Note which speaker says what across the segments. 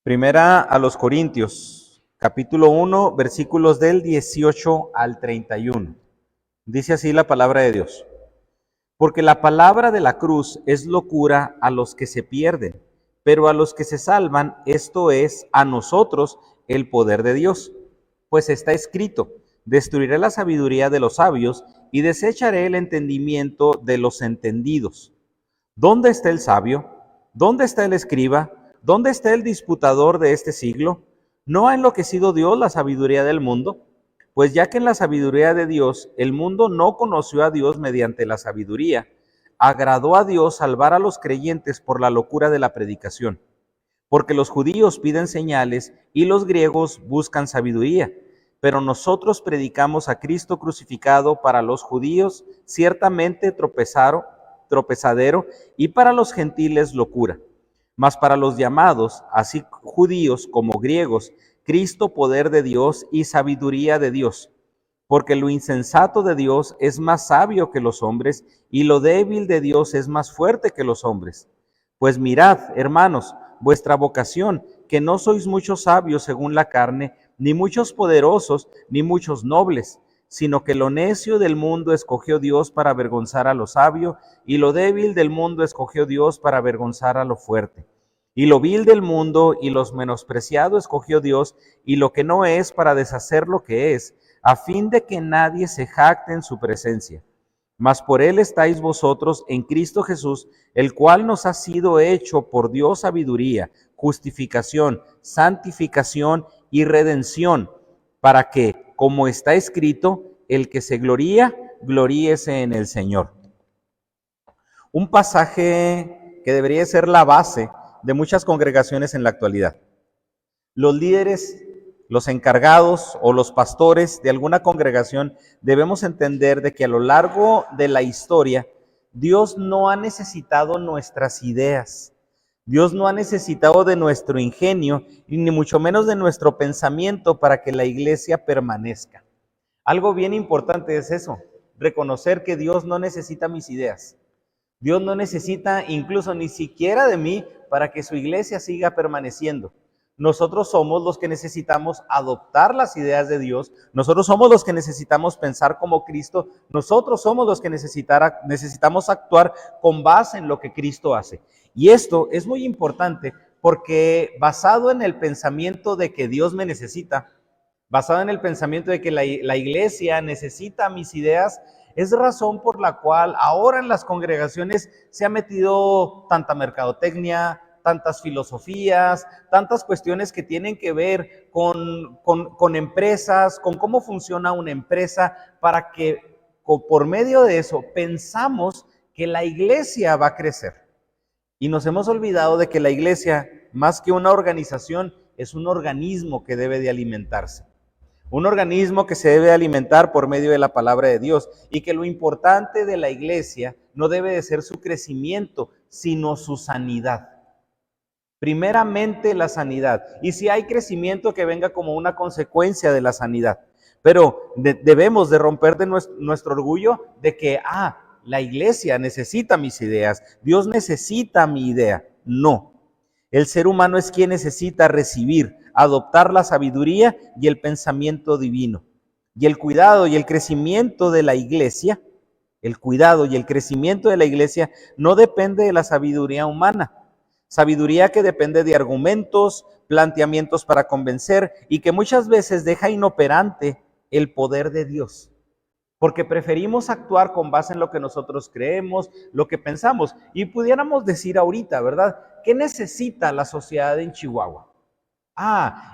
Speaker 1: Primera a los Corintios, capítulo 1, versículos del 18 al 31. Dice así la palabra de Dios. Porque la palabra de la cruz es locura a los que se pierden, pero a los que se salvan, esto es, a nosotros, el poder de Dios. Pues está escrito, destruiré la sabiduría de los sabios y desecharé el entendimiento de los entendidos. ¿Dónde está el sabio? ¿Dónde está el escriba? ¿Dónde está el disputador de este siglo? ¿No ha enloquecido Dios la sabiduría del mundo? Pues ya que en la sabiduría de Dios el mundo no conoció a Dios mediante la sabiduría, agradó a Dios salvar a los creyentes por la locura de la predicación. Porque los judíos piden señales y los griegos buscan sabiduría. Pero nosotros predicamos a Cristo crucificado, para los judíos ciertamente tropezadero, y para los gentiles locura. Mas para los llamados, así judíos como griegos, Cristo poder de Dios y sabiduría de Dios. Porque lo insensato de Dios es más sabio que los hombres, y lo débil de Dios es más fuerte que los hombres. Pues mirad, hermanos, vuestra vocación, que no sois muchos sabios según la carne, ni muchos poderosos, ni muchos nobles, sino que lo necio del mundo escogió Dios para avergonzar a lo sabio, y lo débil del mundo escogió Dios para avergonzar a lo fuerte. Y lo vil del mundo y los menospreciados escogió Dios, y lo que no es, para deshacer lo que es, a fin de que nadie se jacte en su presencia. Mas por él estáis vosotros en Cristo Jesús, el cual nos ha sido hecho por Dios sabiduría, justificación, santificación y redención, para que, como está escrito, el que se gloría, gloríese en el Señor. Un pasaje que debería ser la base de muchas congregaciones en la actualidad. Los líderes, los encargados o los pastores de alguna congregación debemos entender de que a lo largo de la historia Dios no ha necesitado nuestras ideas. Dios no ha necesitado de nuestro ingenio y ni mucho menos de nuestro pensamiento para que la iglesia permanezca. Algo bien importante es eso, reconocer que Dios no necesita mis ideas. Dios no necesita incluso ni siquiera de mí para que su iglesia siga permaneciendo. Nosotros somos los que necesitamos adoptar las ideas de Dios, nosotros somos los que necesitamos pensar como Cristo, nosotros somos los que necesitamos actuar con base en lo que Cristo hace. Y esto es muy importante porque basado en el pensamiento de que Dios me necesita, basado en el pensamiento de que la iglesia necesita mis ideas, es razón por la cual ahora en las congregaciones se ha metido tanta mercadotecnia, tantas filosofías, tantas cuestiones que tienen que ver con empresas, con cómo funciona una empresa, para que por medio de eso pensamos que la iglesia va a crecer. Y nos hemos olvidado de que la iglesia, más que una organización, es un organismo que debe de alimentarse. Un organismo que se debe alimentar por medio de la palabra de Dios, y que lo importante de la iglesia no debe de ser su crecimiento, sino su sanidad. Primeramente la sanidad, y si hay crecimiento, que venga como una consecuencia de la sanidad. Pero debemos de romper de nuestro orgullo de que, la iglesia necesita mis ideas, Dios necesita mi idea. No, el ser humano es quien necesita recibir, adoptar la sabiduría y el pensamiento divino. Y el cuidado y el crecimiento de la iglesia, no depende de la sabiduría humana. Sabiduría que depende de argumentos, planteamientos para convencer, y que muchas veces deja inoperante el poder de Dios. Porque preferimos actuar con base en lo que nosotros creemos, lo que pensamos. Y pudiéramos decir ahorita, ¿verdad? ¿Qué necesita la sociedad en Chihuahua?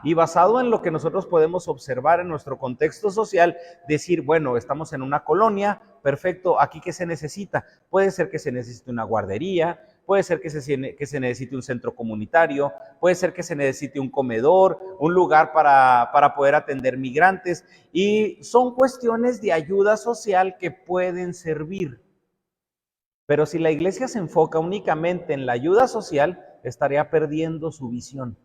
Speaker 1: Y basado en lo que nosotros podemos observar en nuestro contexto social, decir, bueno, estamos en una colonia, perfecto, ¿aquí qué se necesita? Puede ser que se necesite una guardería, puede ser que se necesite un centro comunitario, puede ser que se necesite un comedor, un lugar para poder atender migrantes, y son cuestiones de ayuda social que pueden servir. Pero si la iglesia se enfoca únicamente en la ayuda social, estaría perdiendo su visión.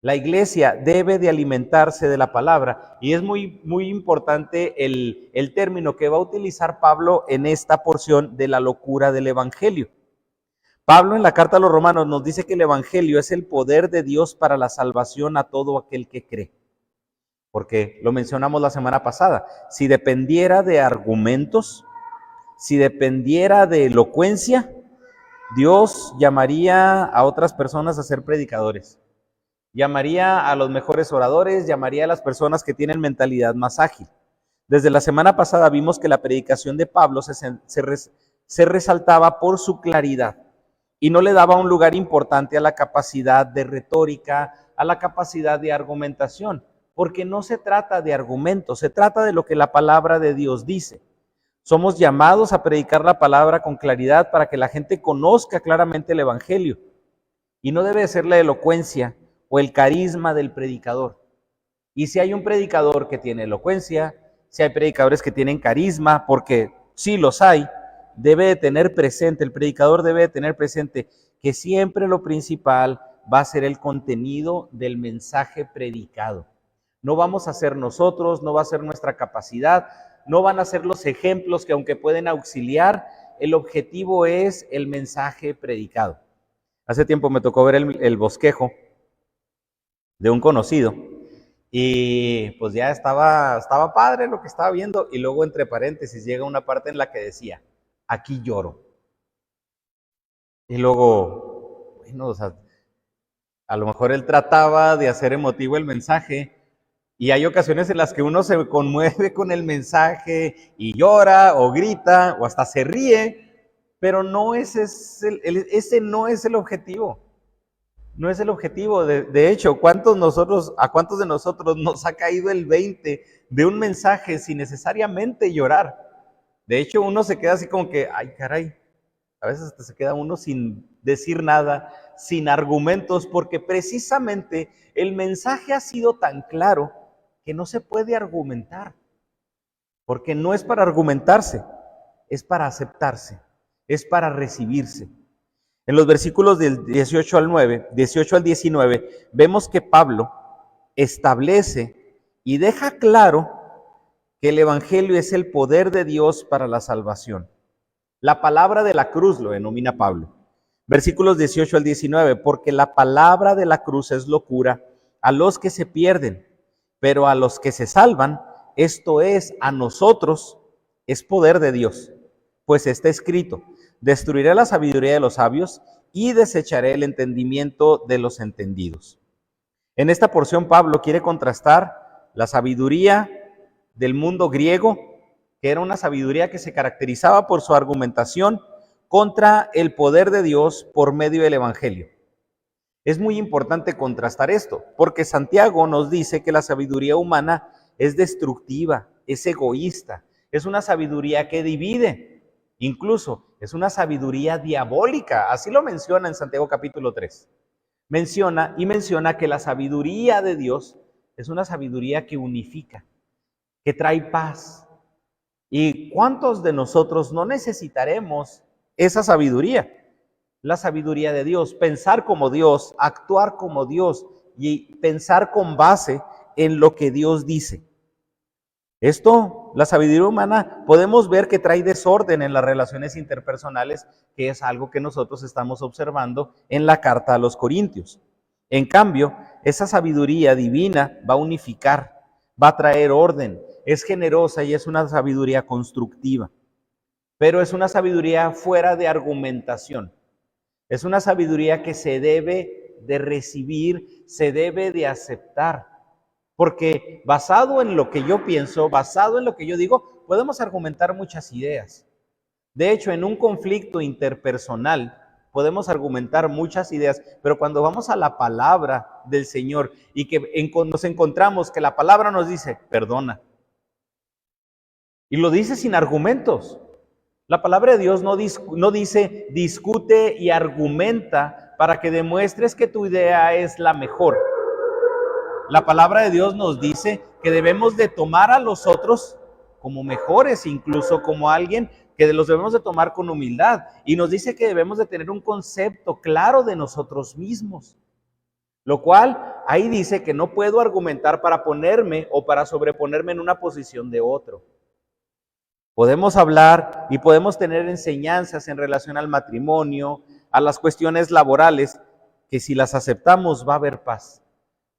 Speaker 1: La iglesia debe de alimentarse de la palabra, y es muy, muy importante el término que va a utilizar Pablo en esta porción de la locura del evangelio. Pablo en la carta a los Romanos nos dice que el Evangelio es el poder de Dios para la salvación a todo aquel que cree. Porque lo mencionamos la semana pasada, si dependiera de argumentos, si dependiera de elocuencia, Dios llamaría a otras personas a ser predicadores. Llamaría a los mejores oradores, llamaría a las personas que tienen mentalidad más ágil. Desde la semana pasada vimos que la predicación de Pablo se resaltaba por su claridad y no le daba un lugar importante a la capacidad de retórica, a la capacidad de argumentación, porque no se trata de argumentos, se trata de lo que la palabra de Dios dice. Somos llamados a predicar la palabra con claridad para que la gente conozca claramente el Evangelio. Y no debe ser la elocuencia o el carisma del predicador. Y si hay un predicador que tiene elocuencia, si hay predicadores que tienen carisma, porque sí los hay, debe de tener presente, el predicador debe de tener presente que siempre lo principal va a ser el contenido del mensaje predicado. No vamos a ser nosotros, no va a ser nuestra capacidad, no van a ser los ejemplos que aunque pueden auxiliar, el objetivo es el mensaje predicado. Hace tiempo me tocó ver el bosquejo de un conocido y pues ya estaba padre lo que estaba viendo y luego entre paréntesis llega una parte en la que decía, aquí lloro. Y luego, bueno, o sea, a lo mejor él trataba de hacer emotivo el mensaje y hay ocasiones en las que uno se conmueve con el mensaje y llora o grita o hasta se ríe, pero no ese no es el objetivo. No es el objetivo. De hecho, ¿a cuántos de nosotros nos ha caído el 20 de un mensaje sin necesariamente llorar? De hecho, uno se queda así como que, ay, caray, a veces hasta se queda uno sin decir nada, sin argumentos, porque precisamente el mensaje ha sido tan claro que no se puede argumentar, porque no es para argumentarse, es para aceptarse, es para recibirse. En los versículos del 18 al 19, vemos que Pablo establece y deja claro que el Evangelio es el poder de Dios para la salvación. La palabra de la cruz lo denomina Pablo. Versículos 18 al 19, porque la palabra de la cruz es locura a los que se pierden, pero a los que se salvan, esto es, a nosotros, es poder de Dios. Pues está escrito, destruiré la sabiduría de los sabios y desecharé el entendimiento de los entendidos. En esta porción Pablo quiere contrastar la sabiduría del mundo griego, que era una sabiduría que se caracterizaba por su argumentación, contra el poder de Dios por medio del Evangelio. Es muy importante contrastar esto, porque Santiago nos dice que la sabiduría humana es destructiva, es egoísta, es una sabiduría que divide, incluso es una sabiduría diabólica, así lo menciona en Santiago capítulo 3. Menciona que la sabiduría de Dios es una sabiduría que unifica, que trae paz. ¿Y cuántos de nosotros no necesitaremos esa sabiduría? La sabiduría de Dios, pensar como Dios, actuar como Dios y pensar con base en lo que Dios dice. Esto, la sabiduría humana, podemos ver que trae desorden en las relaciones interpersonales, que es algo que nosotros estamos observando en la carta a los Corintios. En cambio, esa sabiduría divina va a unificar, va a traer orden, es generosa y es una sabiduría constructiva. Pero es una sabiduría fuera de argumentación. Es una sabiduría que se debe de recibir, se debe de aceptar. Porque basado en lo que yo pienso, basado en lo que yo digo, podemos argumentar muchas ideas. De hecho, en un conflicto interpersonal podemos argumentar muchas ideas, pero cuando vamos a la palabra del Señor y que nos encontramos que la palabra nos dice, perdona. Y lo dice sin argumentos. La palabra de Dios no dice discute y argumenta para que demuestres que tu idea es la mejor. La palabra de Dios nos dice que debemos de tomar a los otros como mejores, incluso como alguien que los debemos de tomar con humildad. Y nos dice que debemos de tener un concepto claro de nosotros mismos. Lo cual ahí dice que no puedo argumentar para ponerme o para sobreponerme en una posición de otro. Podemos hablar y podemos tener enseñanzas en relación al matrimonio, a las cuestiones laborales, que si las aceptamos va a haber paz.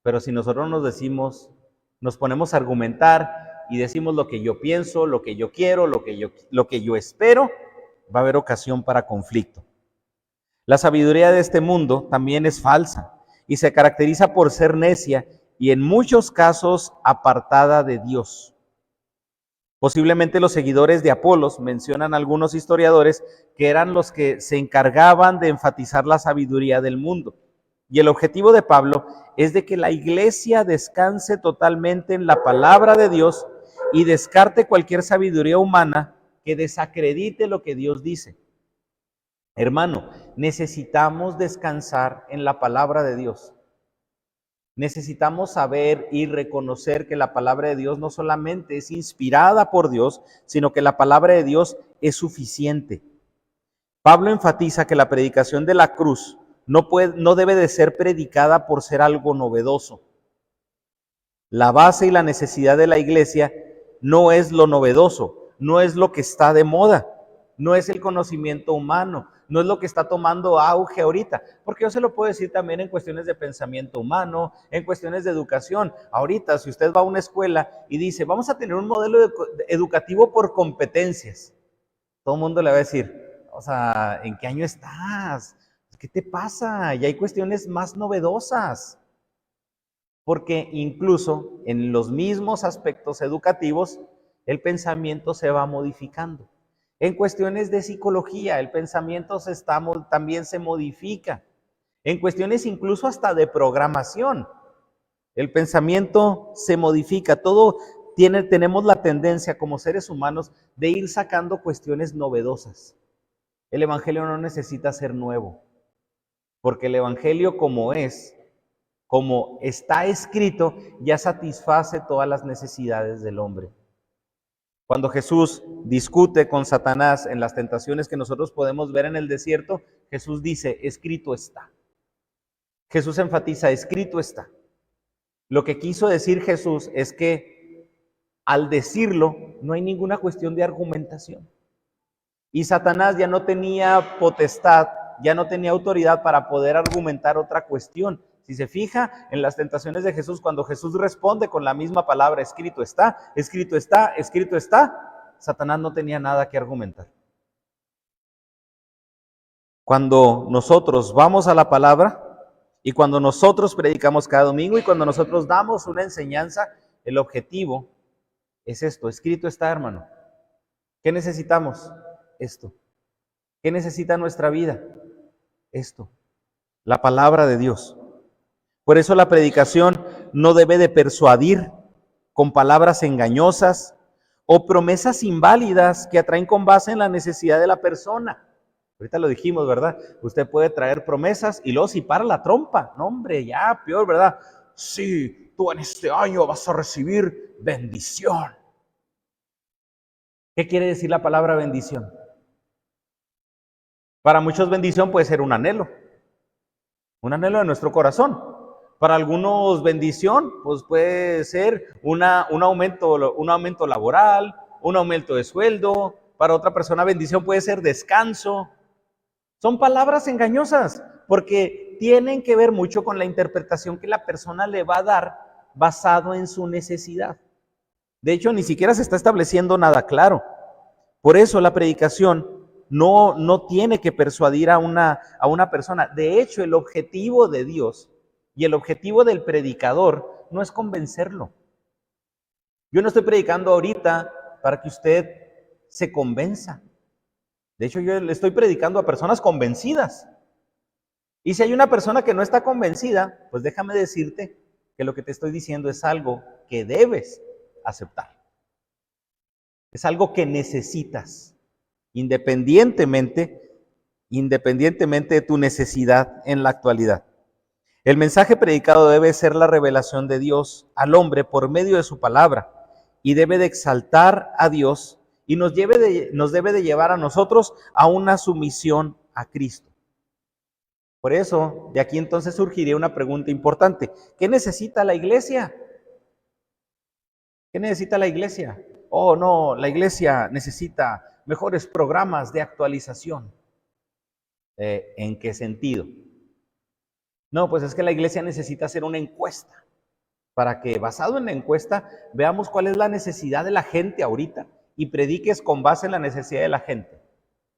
Speaker 1: Pero si nosotros nos ponemos a argumentar y decimos lo que yo pienso, lo que yo quiero, lo que yo espero, va a haber ocasión para conflicto. La sabiduría de este mundo también es falsa y se caracteriza por ser necia y en muchos casos apartada de Dios. Posiblemente los seguidores de Apolos, mencionan algunos historiadores, que eran los que se encargaban de enfatizar la sabiduría del mundo. Y el objetivo de Pablo es de que la iglesia descanse totalmente en la palabra de Dios y descarte cualquier sabiduría humana que desacredite lo que Dios dice. Hermano, necesitamos descansar en la palabra de Dios. Necesitamos saber y reconocer que la palabra de Dios no solamente es inspirada por Dios, sino que la palabra de Dios es suficiente. Pablo enfatiza que la predicación de la cruz no debe de ser predicada por ser algo novedoso. La base y la necesidad de la iglesia no es lo novedoso, no es lo que está de moda, no es el conocimiento humano, no es lo que está tomando auge ahorita, porque yo se lo puedo decir también en cuestiones de pensamiento humano, en cuestiones de educación. Ahorita, si usted va a una escuela y dice, vamos a tener un modelo educativo por competencias, todo el mundo le va a decir, o sea, ¿en qué año estás? ¿Qué te pasa? Y hay cuestiones más novedosas, porque incluso en los mismos aspectos educativos, el pensamiento se va modificando. En cuestiones de psicología, el pensamiento también se modifica. En cuestiones incluso hasta de programación, el pensamiento se modifica. Tenemos la tendencia como seres humanos de ir sacando cuestiones novedosas. El evangelio no necesita ser nuevo, porque el evangelio como está escrito, ya satisface todas las necesidades del hombre. Cuando Jesús discute con Satanás en las tentaciones que nosotros podemos ver en el desierto, Jesús dice, escrito está. Jesús enfatiza, escrito está. Lo que quiso decir Jesús es que al decirlo no hay ninguna cuestión de argumentación. Y Satanás ya no tenía potestad, ya no tenía autoridad para poder argumentar otra cuestión. Si se fija en las tentaciones de Jesús, cuando Jesús responde con la misma palabra, escrito está, escrito está, escrito está, Satanás no tenía nada que argumentar. Cuando nosotros vamos a la palabra y cuando nosotros predicamos cada domingo y cuando nosotros damos una enseñanza, el objetivo es esto, escrito está, hermano. ¿Qué necesitamos? Esto. ¿Qué necesita nuestra vida? Esto, la palabra de Dios. Por eso la predicación no debe de persuadir con palabras engañosas o promesas inválidas que atraen con base en la necesidad de la persona. Ahorita lo dijimos, ¿verdad? Usted puede traer promesas y luego si para la trompa, no hombre, ya peor, ¿verdad? Sí, tú en este año vas a recibir bendición. ¿Qué quiere decir la palabra bendición? Para muchos bendición puede ser un anhelo de nuestro corazón. Para algunos bendición, pues puede ser un aumento laboral, un aumento de sueldo. Para otra persona bendición puede ser descanso. Son palabras engañosas porque tienen que ver mucho con la interpretación que la persona le va a dar basado en su necesidad. De hecho, ni siquiera se está estableciendo nada claro. Por eso la predicación no tiene que persuadir a una persona. De hecho, el objetivo de Dios y el objetivo del predicador no es convencerlo. Yo no estoy predicando ahorita para que usted se convenza. De hecho, yo le estoy predicando a personas convencidas. Y si hay una persona que no está convencida, pues déjame decirte que lo que te estoy diciendo es algo que debes aceptar. Es algo que necesitas, independientemente de tu necesidad en la actualidad. El mensaje predicado debe ser la revelación de Dios al hombre por medio de su palabra y debe de exaltar a Dios y nos debe de llevar a nosotros a una sumisión a Cristo. Por eso, de aquí entonces surgiría una pregunta importante. ¿Qué necesita la iglesia? ¿Qué necesita la iglesia? Oh, no, la iglesia necesita mejores programas de actualización. ¿En qué sentido? No, pues es que la iglesia necesita hacer una encuesta para que, basado en la encuesta, veamos cuál es la necesidad de la gente ahorita y prediques con base en la necesidad de la gente.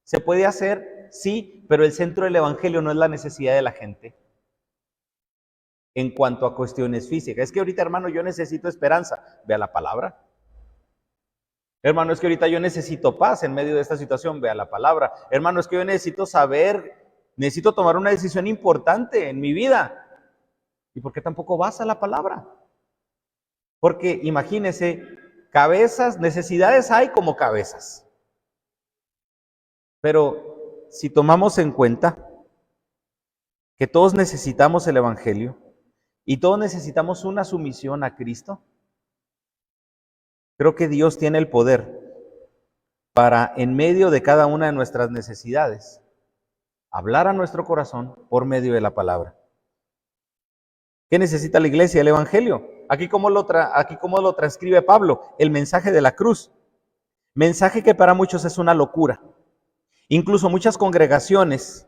Speaker 1: ¿Se puede hacer? Sí, pero el centro del evangelio no es la necesidad de la gente. En cuanto a cuestiones físicas, es que ahorita, hermano, yo necesito esperanza. Vea la palabra. Hermano, es que ahorita yo necesito paz en medio de esta situación. Vea la palabra. Hermano, es que yo necesito saber, necesito tomar una decisión importante en mi vida. ¿Y por qué tampoco vas a la palabra? Porque imagínese, cabezas, necesidades hay como cabezas. Pero si tomamos en cuenta que todos necesitamos el evangelio y todos necesitamos una sumisión a Cristo, creo que Dios tiene el poder para, en medio de cada una de nuestras necesidades, hablar a nuestro corazón por medio de la palabra. ¿Qué necesita la iglesia? El evangelio. Aquí como lo transcribe Pablo, el mensaje de la cruz. Mensaje que para muchos es una locura. Incluso muchas congregaciones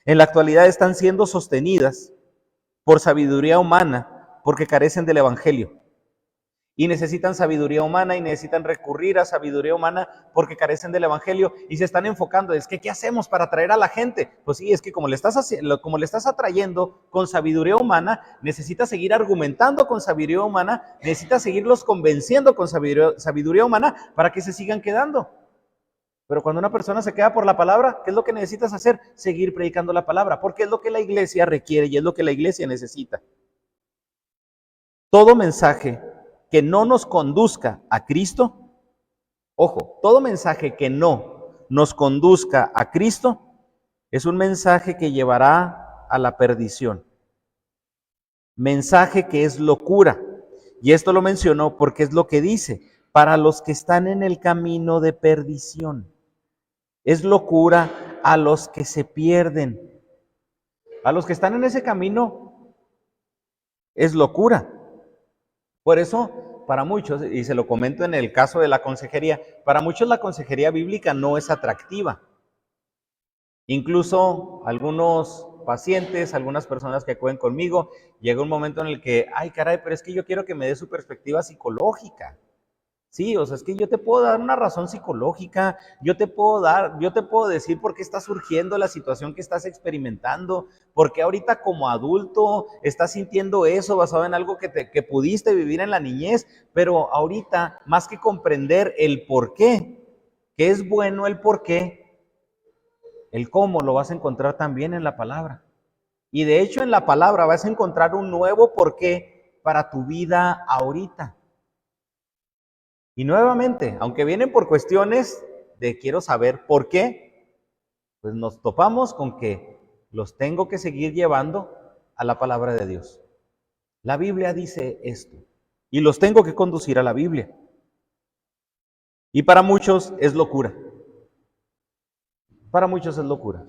Speaker 1: en la actualidad están siendo sostenidas por sabiduría humana porque carecen del evangelio. Y necesitan sabiduría humana y necesitan recurrir a sabiduría humana porque carecen del evangelio y se están enfocando. Es que, ¿qué hacemos para atraer a la gente? Pues sí, es que como le estás atrayendo con sabiduría humana, necesitas seguir argumentando con sabiduría humana, necesitas seguirlos convenciendo con sabiduría humana para que se sigan quedando. Pero cuando una persona se queda por la palabra, ¿qué es lo que necesitas hacer? Seguir predicando la palabra, porque es lo que la iglesia requiere y es lo que la iglesia necesita. Todo mensaje que no nos conduzca a Cristo, ojo, todo mensaje que no nos conduzca a Cristo es un mensaje que llevará a la perdición. Mensaje que es locura. Y esto lo mencionó porque es lo que dice, para los que están en el camino de perdición. Es locura a los que se pierden. A los que están en ese camino es locura. Por eso, para muchos, y se lo comento en el caso de la consejería, para muchos la consejería bíblica no es atractiva. Incluso algunos pacientes, algunas personas que acuden conmigo, llega un momento en el que, ay caray, pero es que yo quiero que me dé su perspectiva psicológica. Sí, o sea, es que yo te puedo dar una razón psicológica, yo te puedo decir por qué está surgiendo la situación que estás experimentando, por qué ahorita como adulto estás sintiendo eso basado en algo que pudiste vivir en la niñez, pero ahorita, más que comprender el por qué, que es bueno el por qué, el cómo lo vas a encontrar también en la palabra. Y de hecho en la palabra vas a encontrar un nuevo por qué para tu vida ahorita. Y nuevamente, aunque vienen por cuestiones de quiero saber por qué, pues nos topamos con que los tengo que seguir llevando a la palabra de Dios. La Biblia dice esto y los tengo que conducir a la Biblia. Y para muchos es locura. Para muchos es locura.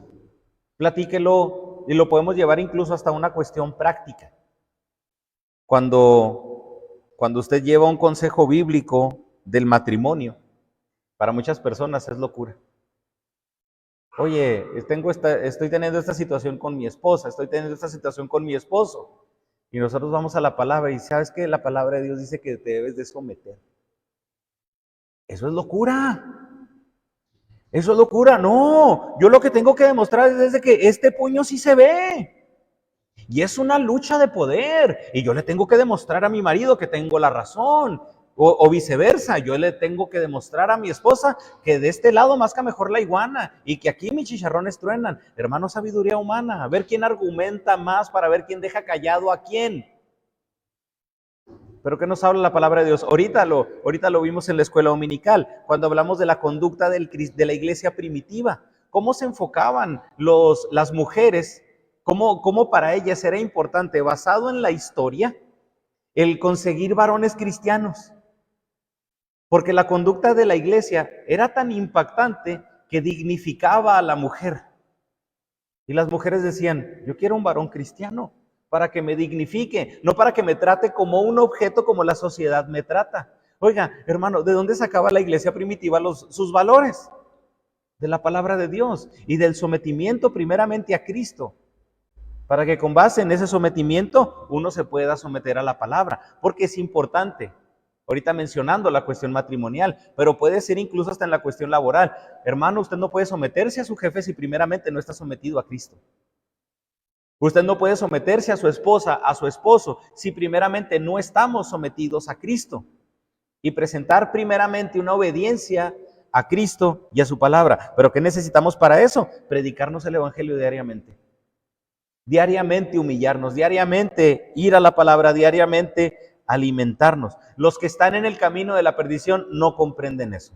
Speaker 1: Platíquelo y lo podemos llevar incluso hasta una cuestión práctica. Cuando usted lleva un consejo bíblico del matrimonio, para muchas personas es locura. Oye, estoy teniendo esta situación con mi esposa, estoy teniendo esta situación con mi esposo. Y nosotros vamos a la palabra y ¿sabes qué? La palabra de Dios dice que te debes de someter. Eso es locura. Eso es locura. No, yo lo que tengo que demostrar es de que este puño sí se ve. Y es una lucha de poder. Y yo le tengo que demostrar a mi marido que tengo la razón. O viceversa, yo le tengo que demostrar a mi esposa que de este lado masca mejor la iguana y que aquí mis chicharrones truenan. Hermano, sabiduría humana, a ver quién argumenta más para ver quién deja callado a quién. ¿Pero qué nos habla la palabra de Dios? Ahorita lo vimos en la escuela dominical, cuando hablamos de la conducta de la iglesia primitiva. ¿Cómo se enfocaban las mujeres? ¿Cómo para ellas era importante, basado en la historia, el conseguir varones cristianos? Porque la conducta de la iglesia era tan impactante que dignificaba a la mujer. Y las mujeres decían, yo quiero un varón cristiano para que me dignifique, no para que me trate como un objeto como la sociedad me trata. Oiga, hermano, ¿de dónde sacaba la iglesia primitiva sus valores? de la palabra de Dios y del sometimiento primeramente a Cristo, para que con base en ese sometimiento uno se pueda someter a la palabra, porque es importante. Ahorita mencionando la cuestión matrimonial, pero puede ser incluso hasta en la cuestión laboral. Hermano, usted no puede someterse a su jefe si primeramente no está sometido a Cristo. Usted no puede someterse a su esposa, a su esposo, si primeramente no estamos sometidos a Cristo. Y presentar primeramente una obediencia a Cristo y a su palabra. ¿Pero qué necesitamos para eso? Predicarnos el evangelio diariamente. Diariamente humillarnos, diariamente ir a la palabra, diariamente alimentarnos. Los que están en el camino de la perdición no comprenden eso.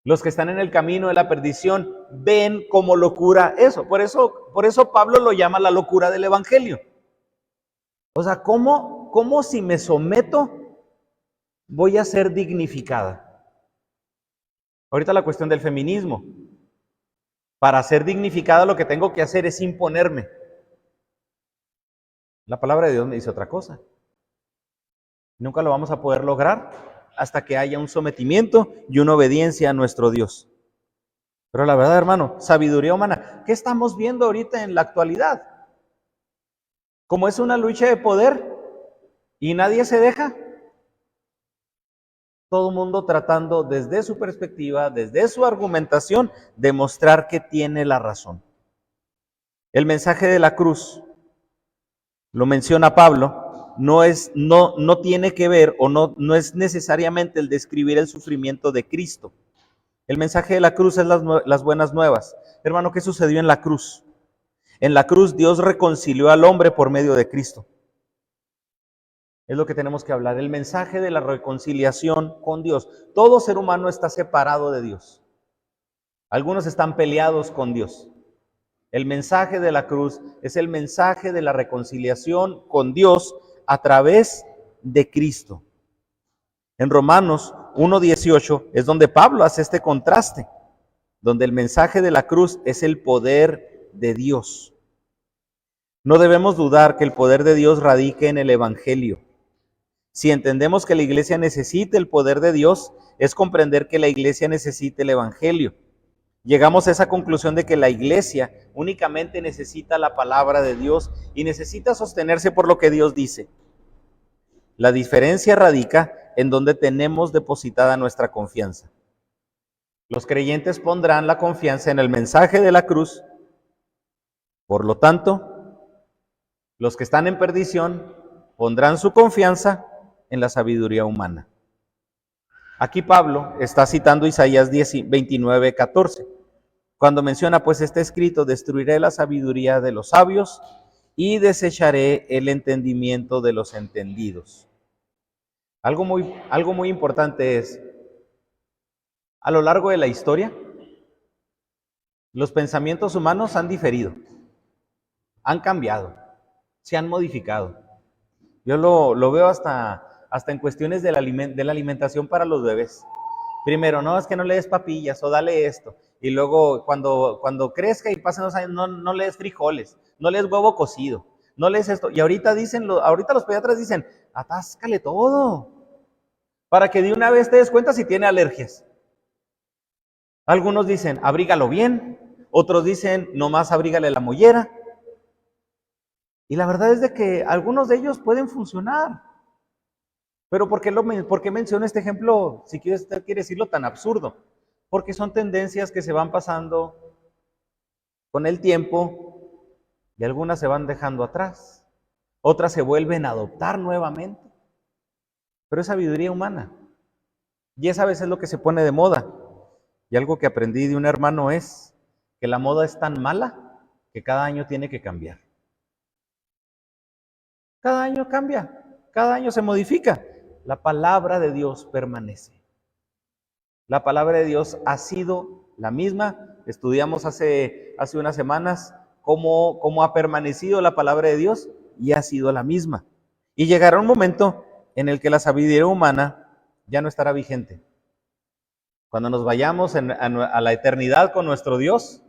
Speaker 1: Los que están en el camino de la perdición ven como locura eso. Por eso Pablo lo llama la locura del evangelio. O sea, ¿cómo si me someto voy a ser dignificada? Ahorita la cuestión del feminismo. Para ser dignificada lo que tengo que hacer es imponerme. La palabra de Dios me dice otra cosa. Nunca lo vamos a poder lograr hasta que haya un sometimiento y una obediencia a nuestro Dios. Pero la verdad, hermano, sabiduría humana, ¿qué estamos viendo ahorita en la actualidad? Como es una lucha de poder y nadie se deja, todo el mundo tratando desde su perspectiva, desde su argumentación, demostrar que tiene la razón. El mensaje de la cruz, lo menciona Pablo, no tiene que ver o no es necesariamente el describir el sufrimiento de Cristo. El mensaje de la cruz es las buenas nuevas. Hermano, ¿qué sucedió en la cruz? En la cruz Dios reconcilió al hombre por medio de Cristo. Es lo que tenemos que hablar, el mensaje de la reconciliación con Dios. Todo ser humano está separado de Dios. Algunos están peleados con Dios. El mensaje de la cruz es el mensaje de la reconciliación con Dios a través de Cristo. En Romanos 1:18 es donde Pablo hace este contraste, donde el mensaje de la cruz es el poder de Dios. No debemos dudar que el poder de Dios radique en el evangelio. Si entendemos que la iglesia necesita el poder de Dios, es comprender que la iglesia necesita el evangelio. Llegamos a esa conclusión de que la iglesia únicamente necesita la palabra de Dios y necesita sostenerse por lo que Dios dice. La diferencia radica en donde tenemos depositada nuestra confianza. Los creyentes pondrán la confianza en el mensaje de la cruz. Por lo tanto, los que están en perdición pondrán su confianza en la sabiduría humana. Aquí Pablo está citando Isaías 29:14, cuando menciona, pues está escrito, destruiré la sabiduría de los sabios y desecharé el entendimiento de los entendidos. Algo muy importante es, a lo largo de la historia, los pensamientos humanos han diferido, han cambiado, se han modificado. Yo lo veo hasta en cuestiones de la alimentación para los bebés. Primero, no, es que no le des papillas o dale esto. Y luego, cuando crezca y pasen los años, no le des frijoles, no le des huevo cocido, no le des esto. Y ahorita los pediatras dicen, atáscale todo, para que de una vez te des cuenta si tiene alergias. Algunos dicen, abrígalo bien, otros dicen, nomás abrígale la mollera. Y la verdad es de que algunos de ellos pueden funcionar. Pero ¿por qué menciono este ejemplo, si usted quiere decirlo, tan absurdo? Porque son tendencias que se van pasando con el tiempo y algunas se van dejando atrás. Otras se vuelven a adoptar nuevamente. Pero es sabiduría humana. Y es a veces lo que se pone de moda. Y algo que aprendí de un hermano es que la moda es tan mala que cada año tiene que cambiar. Cada año cambia, cada año se modifica. La palabra de Dios permanece. La palabra de Dios ha sido la misma. Estudiamos hace unas semanas cómo ha permanecido la palabra de Dios y ha sido la misma. Y llegará un momento en el que la sabiduría humana ya no estará vigente. Cuando nos vayamos a la eternidad con nuestro Dios,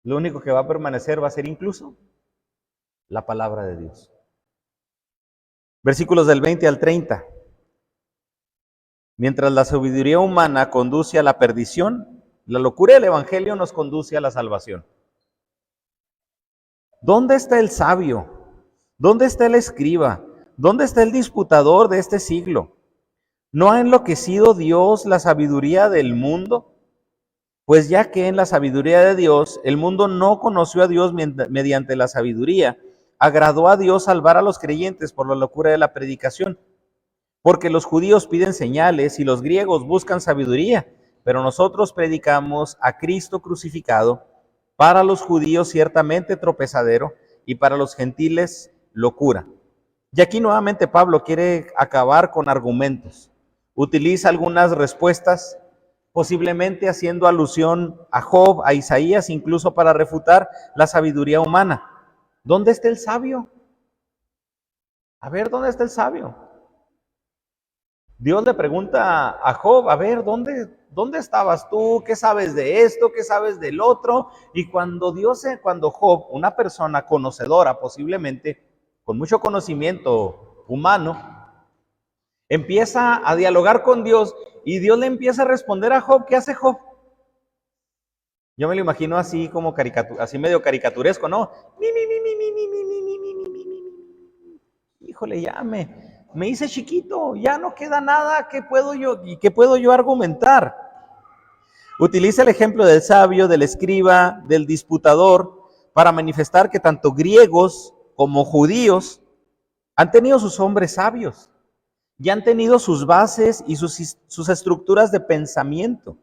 Speaker 1: lo único que va a permanecer va a ser incluso la palabra de Dios. Versículos del 20 al 30. Mientras la sabiduría humana conduce a la perdición, La locura del Evangelio nos conduce a la salvación. ¿Dónde está el sabio? ¿Dónde está el escriba? ¿Dónde está el disputador de este siglo? ¿No ha enloquecido Dios la sabiduría del mundo? Pues ya que en la sabiduría de Dios, el mundo no conoció a Dios mediante la sabiduría, agradó a Dios salvar a los creyentes por la locura de la predicación. Porque los judíos piden señales y los griegos buscan sabiduría, pero nosotros predicamos a Cristo crucificado, para los judíos ciertamente tropezadero y para los gentiles locura. Y aquí nuevamente Pablo quiere acabar con argumentos. Utiliza algunas respuestas, posiblemente haciendo alusión a Job, a Isaías, incluso para refutar la sabiduría humana. ¿Dónde está el sabio? A ver, ¿dónde está el sabio? Dios le pregunta a Job, a ver, ¿dónde estabas tú? ¿Qué sabes de esto? ¿Qué sabes del otro? Y cuando Job, una persona conocedora, posiblemente con mucho conocimiento humano, empieza a dialogar con Dios y Dios le empieza a responder a Job, ¿qué hace Job? Yo me lo imagino así como así medio caricaturesco, ¿no? Híjole, ya me hice chiquito, ya no queda nada que puedo yo argumentar. Utiliza el ejemplo del sabio, del escriba, del disputador, para manifestar que tanto griegos como judíos han tenido sus hombres sabios y han tenido sus bases y sus estructuras de pensamiento.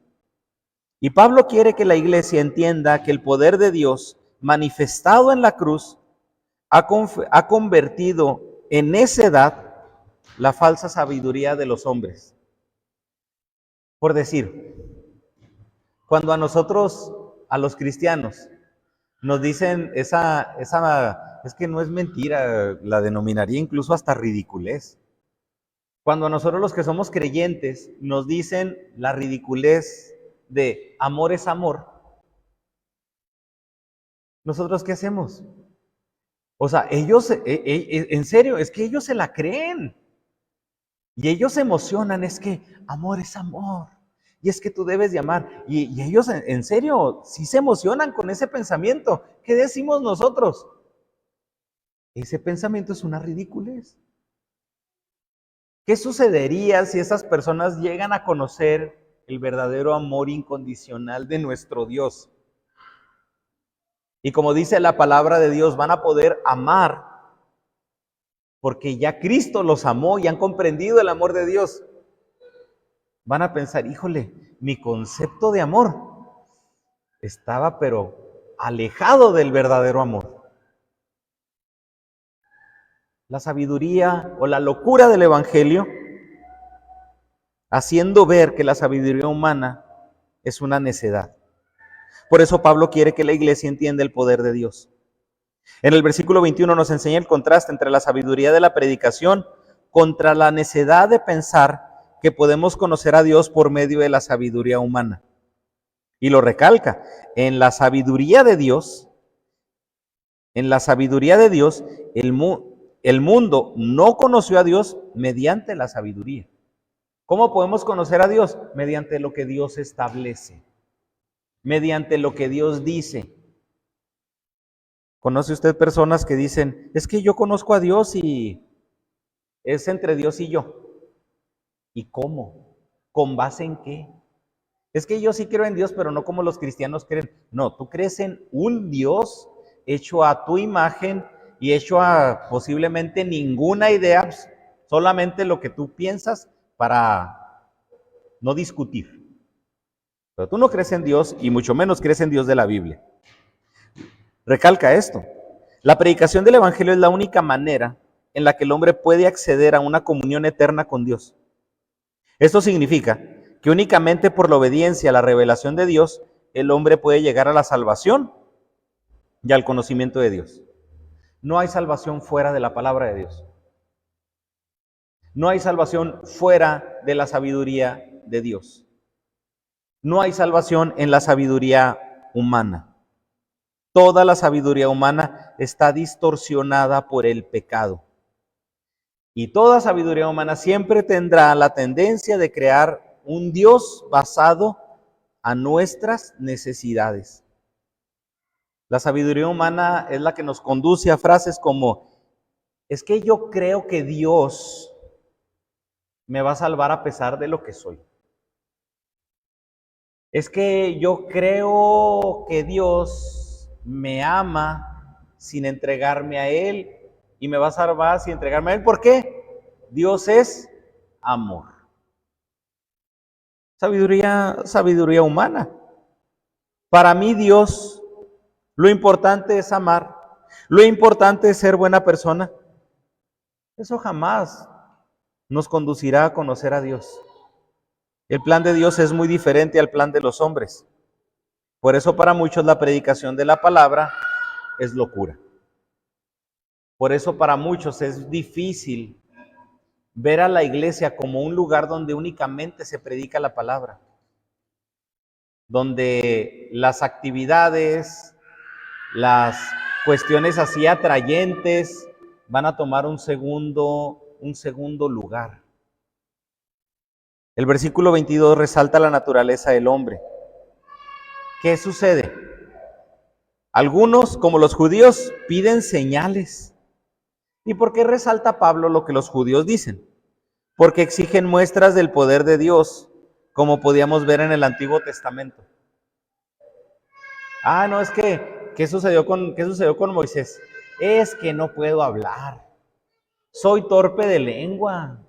Speaker 1: Y Pablo quiere que la iglesia entienda que el poder de Dios manifestado en la cruz ha convertido en necedad la falsa sabiduría de los hombres. Por decir, cuando a nosotros, a los cristianos, nos dicen es que no es mentira, la denominaría incluso hasta ridiculez. Cuando a nosotros los que somos creyentes nos dicen la ridiculez de amor es amor, ¿nosotros qué hacemos? O sea, ellos, en serio, es que ellos se la creen. Y ellos se emocionan, es que amor es amor. Y es que tú debes de amar. Y ellos, en serio, sí se emocionan con ese pensamiento. ¿Qué decimos nosotros? Ese pensamiento es una ridiculez. ¿Qué sucedería si esas personas llegan a conocer el verdadero amor incondicional de nuestro Dios? Y como dice la palabra de Dios, van a poder amar porque ya Cristo los amó y han comprendido el amor de Dios. Van a pensar, híjole, mi concepto de amor estaba pero alejado del verdadero amor. La sabiduría o la locura del Evangelio, haciendo ver que la sabiduría humana es una necedad. Por eso Pablo quiere que la iglesia entienda el poder de Dios. En el versículo 21 nos enseña el contraste entre la sabiduría de la predicación contra la necedad de pensar que podemos conocer a Dios por medio de la sabiduría humana. Y lo recalca, en la sabiduría de Dios, el mundo no conoció a Dios mediante la sabiduría. ¿Cómo podemos conocer a Dios? Mediante lo que Dios establece, mediante lo que Dios dice. ¿Conoce usted personas que dicen, es que yo conozco a Dios y es entre Dios y yo? ¿Y cómo? ¿Con base en qué? Es que yo sí creo en Dios, pero no como los cristianos creen. No, tú crees en un Dios hecho a tu imagen y hecho a posiblemente ninguna idea, solamente lo que tú piensas para no discutir. Pero tú no crees en Dios y mucho menos crees en Dios de la Biblia. Recalca esto. La predicación del Evangelio es la única manera en la que el hombre puede acceder a una comunión eterna con Dios. Esto significa que únicamente por la obediencia a la revelación de Dios, el hombre puede llegar a la salvación y al conocimiento de Dios. No hay salvación fuera de la palabra de Dios. No hay salvación fuera de la sabiduría de Dios. No hay salvación en la sabiduría humana. Toda la sabiduría humana está distorsionada por el pecado. Y toda sabiduría humana siempre tendrá la tendencia de crear un Dios basado a nuestras necesidades. La sabiduría humana es la que nos conduce a frases como, es que yo creo que Dios me va a salvar a pesar de lo que soy. Es que yo creo que Dios me ama sin entregarme a Él y me va a salvar sin entregarme a Él. ¿Por qué? Dios es amor. Sabiduría humana. Para mí Dios, lo importante es amar. Lo importante es ser buena persona. Eso jamás nos conducirá a conocer a Dios. El plan de Dios es muy diferente al plan de los hombres. Por eso para muchos la predicación de la palabra es locura. Por eso para muchos es difícil ver a la iglesia como un lugar donde únicamente se predica la palabra, donde las actividades, las cuestiones así atrayentes van a tomar un segundo lugar. El versículo 22 resalta la naturaleza del hombre. ¿Qué sucede? Algunos, como los judíos, piden señales. ¿Y por qué resalta Pablo lo que los judíos dicen? Porque exigen muestras del poder de Dios, como podíamos ver en el Antiguo Testamento. No, es que, ¿qué sucedió con Moisés? Es que no puedo hablar. Soy torpe de lengua.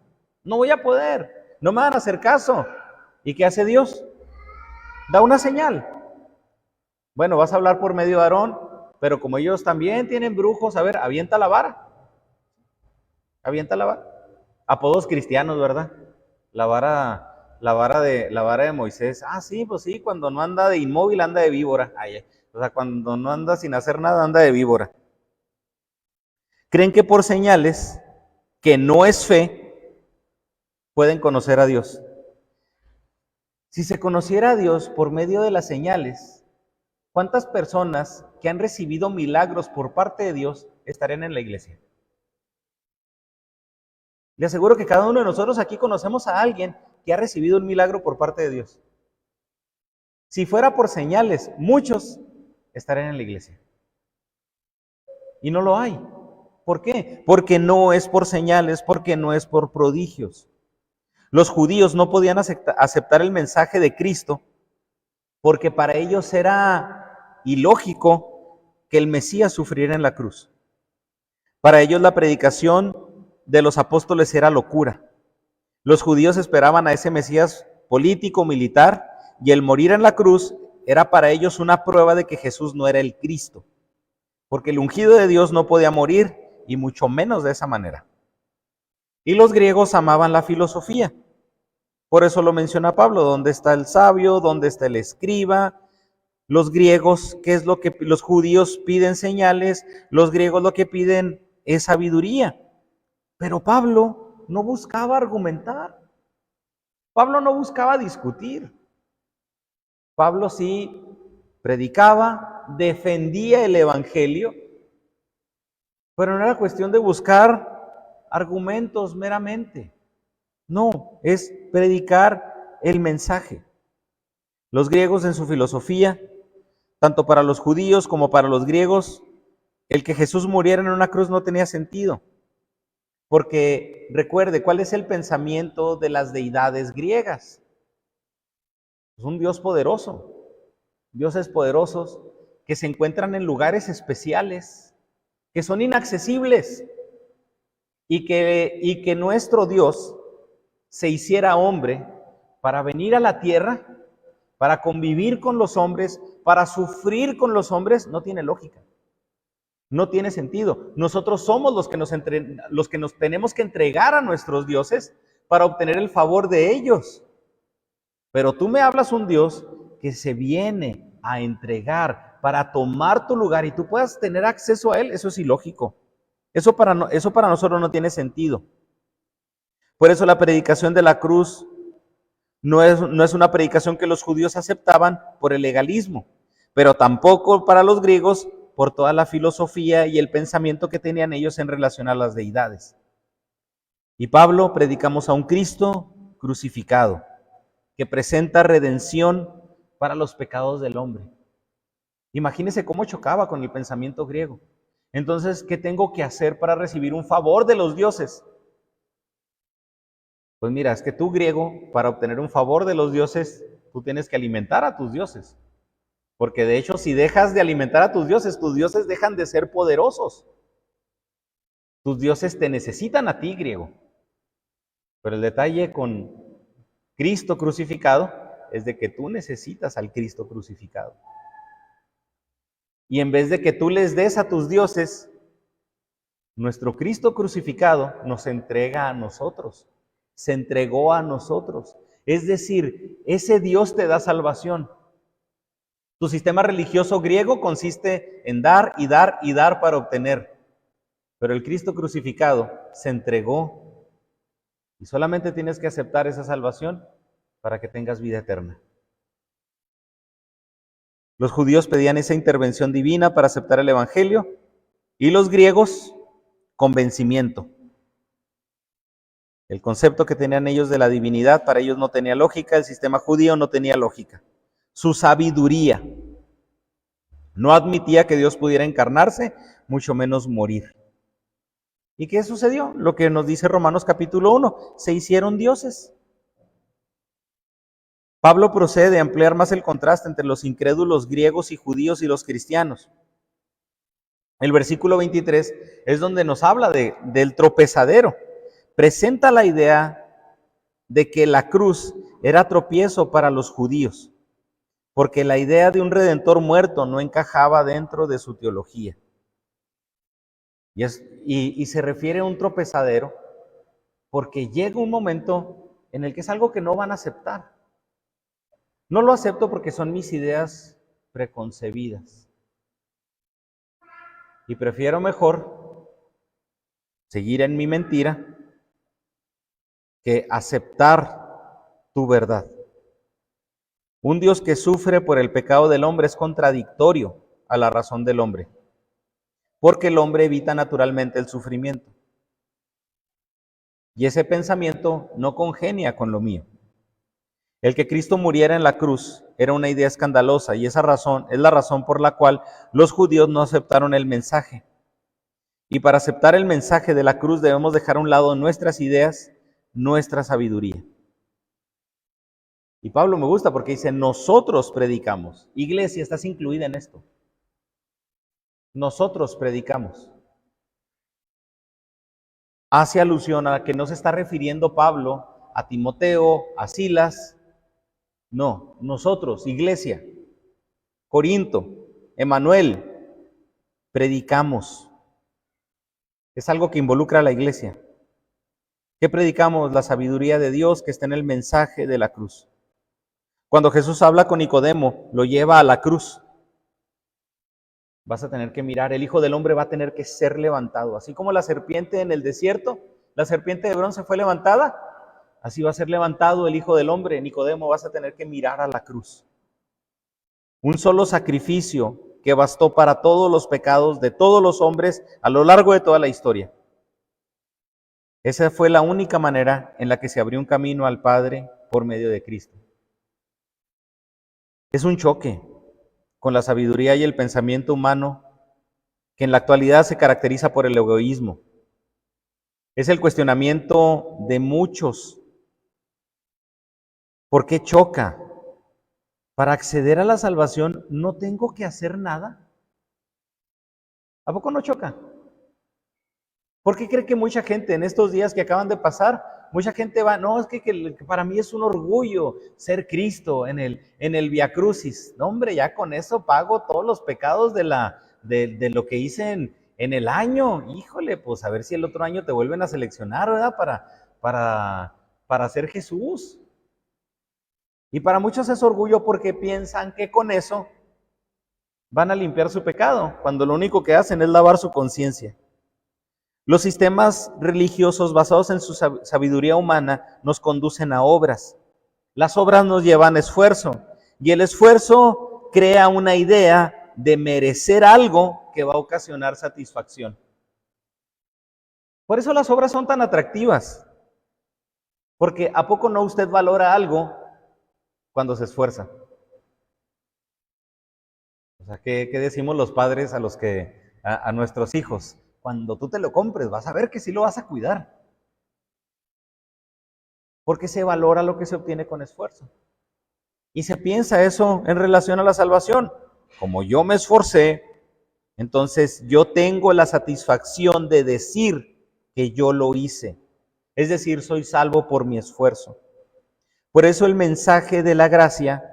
Speaker 1: No voy a poder. No me van a hacer caso. ¿Y qué hace Dios? Da una señal. Bueno, vas a hablar por medio de Aarón, pero como ellos también tienen brujos, a ver, avienta la vara. Avienta la vara. Apodos cristianos, ¿verdad? La vara de Moisés. Sí, pues sí, cuando no anda de inmóvil, anda de víbora. O sea, cuando no anda sin hacer nada, anda de víbora. Creen que por señales, que no es fe, pueden conocer a Dios. Si se conociera a Dios por medio de las señales, ¿cuántas personas que han recibido milagros por parte de Dios estarían en la iglesia? Le aseguro que cada uno de nosotros aquí conocemos a alguien que ha recibido un milagro por parte de Dios. Si fuera por señales, muchos estarían en la iglesia. Y no lo hay. ¿Por qué? Porque no es por señales, porque no es por prodigios. Los judíos no podían aceptar el mensaje de Cristo porque para ellos era ilógico que el Mesías sufriera en la cruz. Para ellos la predicación de los apóstoles era locura. Los judíos esperaban a ese Mesías político, militar, y el morir en la cruz era para ellos una prueba de que Jesús no era el Cristo, porque el ungido de Dios no podía morir, y mucho menos de esa manera. Y los griegos amaban la filosofía. Por eso lo menciona Pablo, ¿dónde está el sabio? ¿Dónde está el escriba? Los griegos, ¿qué es lo que los judíos piden? Señales. Los griegos lo que piden es sabiduría. Pero Pablo no buscaba argumentar. Pablo no buscaba discutir. Pablo sí predicaba, defendía el evangelio, pero no era cuestión de buscar argumentos meramente. No, es predicar el mensaje. Los griegos en su filosofía, tanto para los judíos como para los griegos, el que Jesús muriera en una cruz no tenía sentido. Porque recuerde, ¿cuál es el pensamiento de las deidades griegas? Es un Dios poderoso, dioses poderosos que se encuentran en lugares especiales, que son inaccesibles, y que nuestro Dios se hiciera hombre para venir a la tierra, para convivir con los hombres, para sufrir con los hombres, no tiene lógica. No tiene sentido. Nosotros somos los que nos tenemos que entregar a nuestros dioses para obtener el favor de ellos. Pero tú me hablas un Dios que se viene a entregar para tomar tu lugar y tú puedas tener acceso a Él. Eso es ilógico. Eso para nosotros no tiene sentido. Por eso la predicación de la cruz no es una predicación que los judíos aceptaban por el legalismo, pero tampoco para los griegos por toda la filosofía y el pensamiento que tenían ellos en relación a las deidades. Y Pablo, predicamos a un Cristo crucificado, que presenta redención para los pecados del hombre. Imagínese cómo chocaba con el pensamiento griego. Entonces, ¿qué tengo que hacer para recibir un favor de los dioses? Pues mira, es que tú, griego, para obtener un favor de los dioses, tú tienes que alimentar a tus dioses. Porque de hecho, si dejas de alimentar a tus dioses dejan de ser poderosos. Tus dioses te necesitan a ti, griego. Pero el detalle con Cristo crucificado es de que tú necesitas al Cristo crucificado. Y en vez de que tú les des a tus dioses, nuestro Cristo crucificado nos entrega a nosotros. Se entregó a nosotros. Es decir, ese Dios te da salvación. Tu sistema religioso griego consiste en dar y dar y dar para obtener. Pero el Cristo crucificado se entregó y solamente tienes que aceptar esa salvación para que tengas vida eterna. Los judíos pedían esa intervención divina para aceptar el Evangelio y los griegos convencimiento. El concepto que tenían ellos de la divinidad para ellos no tenía lógica, el sistema judío no tenía lógica. Su sabiduría no admitía que Dios pudiera encarnarse, mucho menos morir. ¿Y qué sucedió? Lo que nos dice Romanos capítulo 1, se hicieron dioses. Pablo procede a ampliar más el contraste entre los incrédulos griegos y judíos y los cristianos. El versículo 23 es donde nos habla del tropezadero. Presenta la idea de que la cruz era tropiezo para los judíos, porque la idea de un redentor muerto no encajaba dentro de su teología. Y se refiere a un tropezadero porque llega un momento en el que es algo que no van a aceptar. No lo acepto porque son mis ideas preconcebidas. Y prefiero mejor seguir en mi mentira que aceptar tu verdad. Un Dios que sufre por el pecado del hombre es contradictorio a la razón del hombre, porque el hombre evita naturalmente el sufrimiento. Y ese pensamiento no congenia con lo mío. El que Cristo muriera en la cruz era una idea escandalosa y esa razón es la razón por la cual los judíos no aceptaron el mensaje. Y para aceptar el mensaje de la cruz debemos dejar a un lado nuestras ideas, nuestra sabiduría. Y Pablo me gusta porque dice, nosotros predicamos. Iglesia, estás incluida en esto. Nosotros predicamos. Hace alusión a que no se está refiriendo Pablo a Timoteo, a Silas. No, nosotros, iglesia, Corinto, Emanuel, predicamos. Es algo que involucra a la iglesia. ¿Qué predicamos? La sabiduría de Dios que está en el mensaje de la cruz. Cuando Jesús habla con Nicodemo, lo lleva a la cruz. Vas a tener que mirar, el Hijo del Hombre va a tener que ser levantado. Así como la serpiente en el desierto, la serpiente de bronce fue levantada, así va a ser levantado el Hijo del Hombre. Nicodemo, vas a tener que mirar a la cruz. Un solo sacrificio que bastó para todos los pecados de todos los hombres a lo largo de toda la historia. Esa fue la única manera en la que se abrió un camino al Padre por medio de Cristo. Es un choque con la sabiduría y el pensamiento humano que en la actualidad se caracteriza por el egoísmo. Es el cuestionamiento de muchos. ¿Por qué choca? Para acceder a la salvación no tengo que hacer nada. ¿A poco no choca? ¿Por qué cree que mucha gente en estos días que acaban de pasar, mucha gente va, no, es que para mí es un orgullo ser Cristo en el Via Crucis? No, hombre, ya con eso pago todos los pecados de lo que hice en el año. Híjole, pues a ver si el otro año te vuelven a seleccionar, ¿verdad? Para ser Jesús. Y para muchos es orgullo porque piensan que con eso van a limpiar su pecado, cuando lo único que hacen es lavar su conciencia. Los sistemas religiosos basados en su sabiduría humana nos conducen a obras. Las obras nos llevan a esfuerzo y el esfuerzo crea una idea de merecer algo que va a ocasionar satisfacción. Por eso las obras son tan atractivas, porque ¿a poco no usted valora algo cuando se esfuerza? O sea, ¿qué decimos los padres a los que, a nuestros hijos? Cuando tú te lo compres, vas a ver que sí lo vas a cuidar. Porque se valora lo que se obtiene con esfuerzo. Y se piensa eso en relación a la salvación. Como yo me esforcé, entonces yo tengo la satisfacción de decir que yo lo hice. Es decir, soy salvo por mi esfuerzo. Por eso el mensaje de la gracia,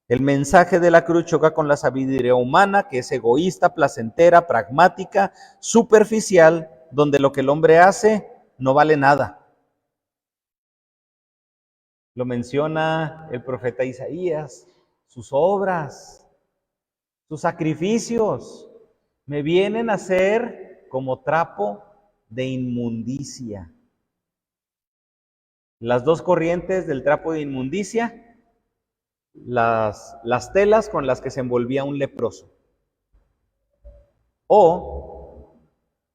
Speaker 1: el mensaje de la cruz choca con la sabiduría humana, que es egoísta, placentera, pragmática, superficial, donde lo que el hombre hace no vale nada. Lo menciona el profeta Isaías, sus obras, sus sacrificios, me vienen a ser como trapo de inmundicia. Las dos corrientes del trapo de inmundicia, las telas con las que se envolvía un leproso, o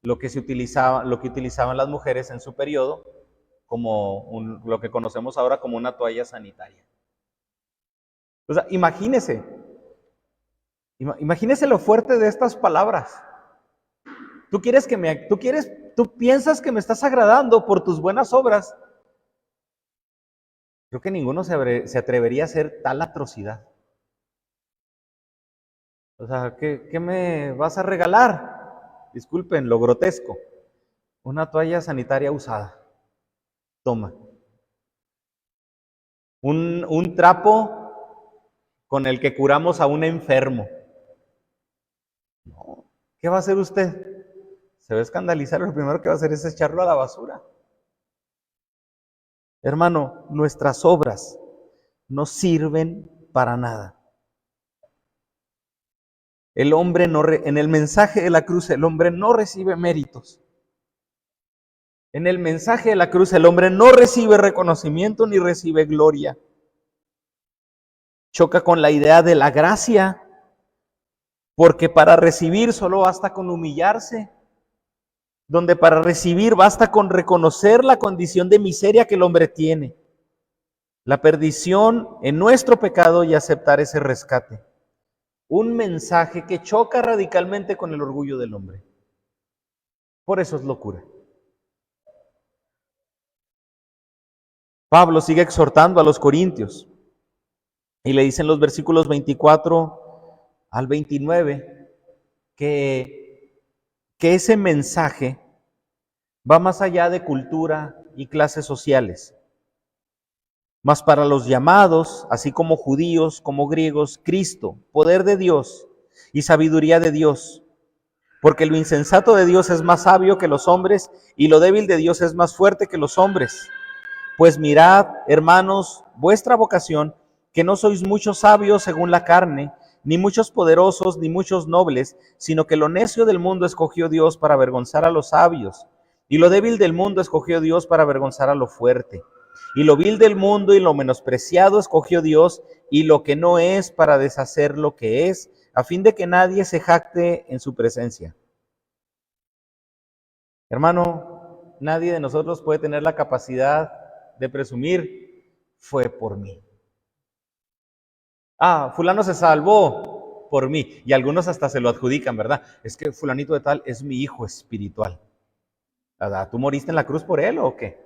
Speaker 1: lo que utilizaban las mujeres en su periodo, como lo que conocemos ahora como una toalla sanitaria. O sea, imagínese lo fuerte de estas palabras. Tú piensas que me estás agradando por tus buenas obras. Creo que ninguno se atrevería a hacer tal atrocidad. O sea, ¿qué me vas a regalar? Disculpen lo grotesco. Una toalla sanitaria usada. Toma. Un trapo con el que curamos a un enfermo. No. ¿Qué va a hacer usted? Se va a escandalizar, lo primero que va a hacer es echarlo a la basura. Hermano, nuestras obras no sirven para nada. El hombre en el mensaje de la cruz, el hombre no recibe méritos. En el mensaje de la cruz, el hombre no recibe reconocimiento ni recibe gloria. Choca con la idea de la gracia, porque para recibir solo basta con humillarse, donde para recibir basta con reconocer la condición de miseria que el hombre tiene, la perdición en nuestro pecado y aceptar ese rescate. Un mensaje que choca radicalmente con el orgullo del hombre. Por eso es locura. Pablo sigue exhortando a los corintios y le dicen los versículos 24 al 29 que ese mensaje va más allá de cultura y clases sociales. Mas para los llamados, así como judíos, como griegos, Cristo, poder de Dios y sabiduría de Dios. Porque lo insensato de Dios es más sabio que los hombres, y lo débil de Dios es más fuerte que los hombres. Pues mirad, hermanos, vuestra vocación, que no sois muchos sabios según la carne, ni muchos poderosos, ni muchos nobles, sino que lo necio del mundo escogió Dios para avergonzar a los sabios, y lo débil del mundo escogió Dios para avergonzar a lo fuerte. Y lo vil del mundo y lo menospreciado escogió Dios, y lo que no es para deshacer lo que es, a fin de que nadie se jacte en su presencia. Hermano, nadie de nosotros puede tener la capacidad de presumir, fue por mí. Fulano se salvó por mí. Y algunos hasta se lo adjudican, ¿verdad? Es que fulanito de tal es mi hijo espiritual. ¿Tú moriste en la cruz por él o qué?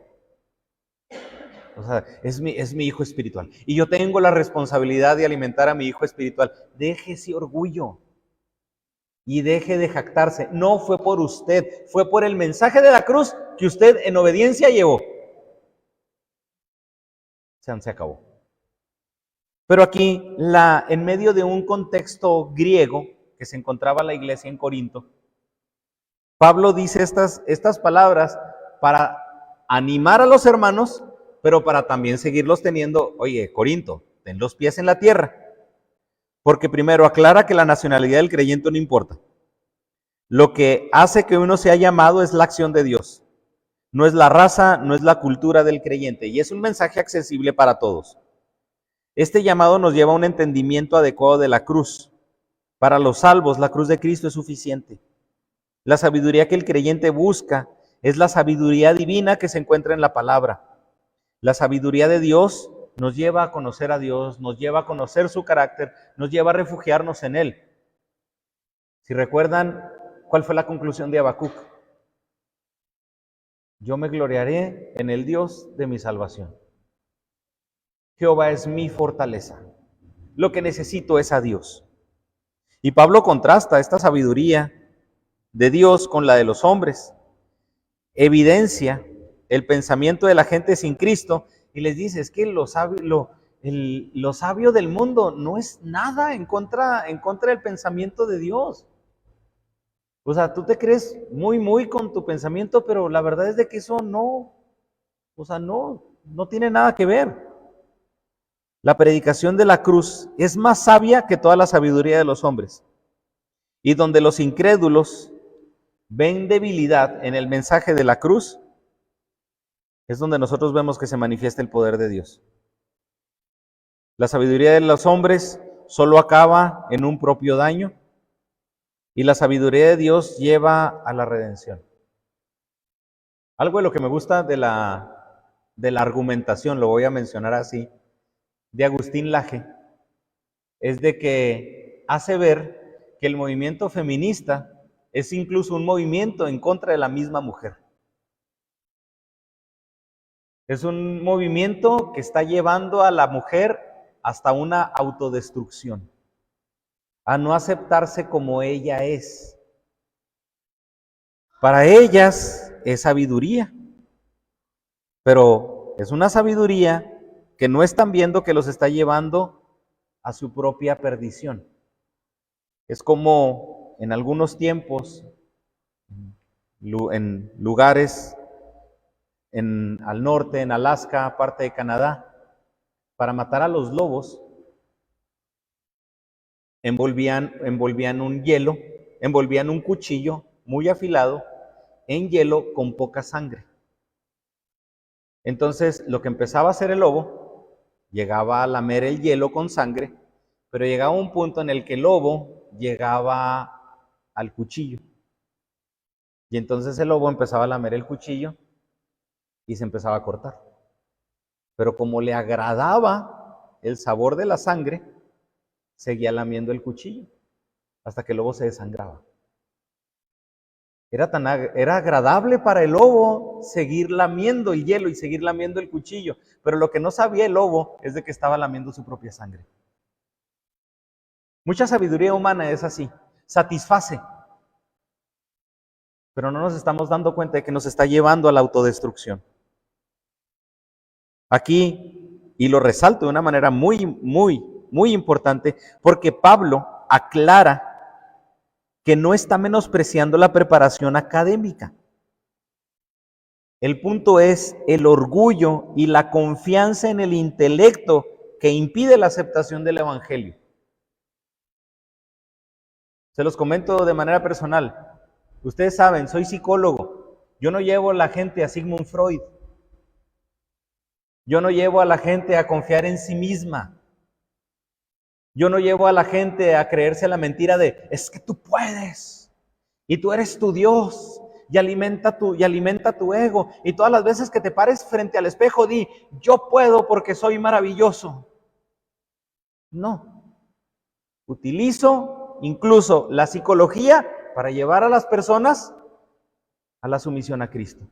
Speaker 1: O sea, es mi hijo espiritual. Y yo tengo la responsabilidad de alimentar a mi hijo espiritual. Deje ese orgullo y deje de jactarse. No fue por usted, fue por el mensaje de la cruz que usted en obediencia llevó. Se acabó. Pero aquí, en medio de un contexto griego que se encontraba la iglesia en Corinto, Pablo dice estas palabras para animar a los hermanos, pero para también seguirlos teniendo, oye, Corinto, ten los pies en la tierra. Porque primero aclara que la nacionalidad del creyente no importa. Lo que hace que uno sea llamado es la acción de Dios. No es la raza, no es la cultura del creyente. Y es un mensaje accesible para todos. Este llamado nos lleva a un entendimiento adecuado de la cruz. Para los salvos, la cruz de Cristo es suficiente. La sabiduría que el creyente busca es la sabiduría divina que se encuentra en la palabra. La sabiduría de Dios nos lleva a conocer a Dios, nos lleva a conocer su carácter, nos lleva a refugiarnos en Él. Si recuerdan, ¿cuál fue la conclusión de Habacuc? Yo me gloriaré en el Dios de mi salvación. Jehová es mi fortaleza. Lo que necesito es a Dios. Y Pablo contrasta esta sabiduría de Dios con la de los hombres. Evidencia el pensamiento de la gente sin Cristo y les dice, es que lo sabio del mundo no es nada en contra del pensamiento de Dios. O sea, tú te crees muy con tu pensamiento, pero la verdad es de que eso no, o sea, no tiene nada que ver. La predicación de la cruz es más sabia que toda la sabiduría de los hombres. Y donde los incrédulos ven debilidad en el mensaje de la cruz, es donde nosotros vemos que se manifiesta el poder de Dios. La sabiduría de los hombres solo acaba en un propio daño y la sabiduría de Dios lleva a la redención. Algo de lo que me gusta de la argumentación, lo voy a mencionar así, de Agustín Laje, es de que hace ver que el movimiento feminista es incluso un movimiento en contra de la misma mujer. Es un movimiento que está llevando a la mujer hasta una autodestrucción, a no aceptarse como ella es. Para ellas es sabiduría, pero es una sabiduría que no están viendo que los está llevando a su propia perdición. Es como en algunos tiempos, en lugares al norte, en Alaska, parte de Canadá, para matar a los lobos, envolvían un cuchillo muy afilado en hielo con poca sangre. Entonces, lo que empezaba a hacer el lobo, llegaba a lamer el hielo con sangre, pero llegaba un punto en el que el lobo llegaba al cuchillo. Y entonces el lobo empezaba a lamer el cuchillo y se empezaba a cortar. Pero como le agradaba el sabor de la sangre, seguía lamiendo el cuchillo hasta que el lobo se desangraba. Era agradable para el lobo seguir lamiendo el hielo y seguir lamiendo el cuchillo, pero lo que no sabía el lobo es de que estaba lamiendo su propia sangre. Mucha sabiduría humana es así, satisface, pero no nos estamos dando cuenta de que nos está llevando a la autodestrucción. Aquí, y lo resalto de una manera muy importante, porque Pablo aclara que no está menospreciando la preparación académica. El punto es el orgullo y la confianza en el intelecto que impide la aceptación del evangelio. Se los comento de manera personal. Ustedes saben, soy psicólogo. Yo no llevo a la gente a Sigmund Freud. Yo no llevo a la gente a confiar en sí misma. Yo no llevo a la gente a creerse la mentira de, es que tú puedes, y tú eres tu Dios, y alimenta tu ego. Y todas las veces que te pares frente al espejo, di, yo puedo porque soy maravilloso. No. Utilizo incluso la psicología para llevar a las personas a la sumisión a Cristo,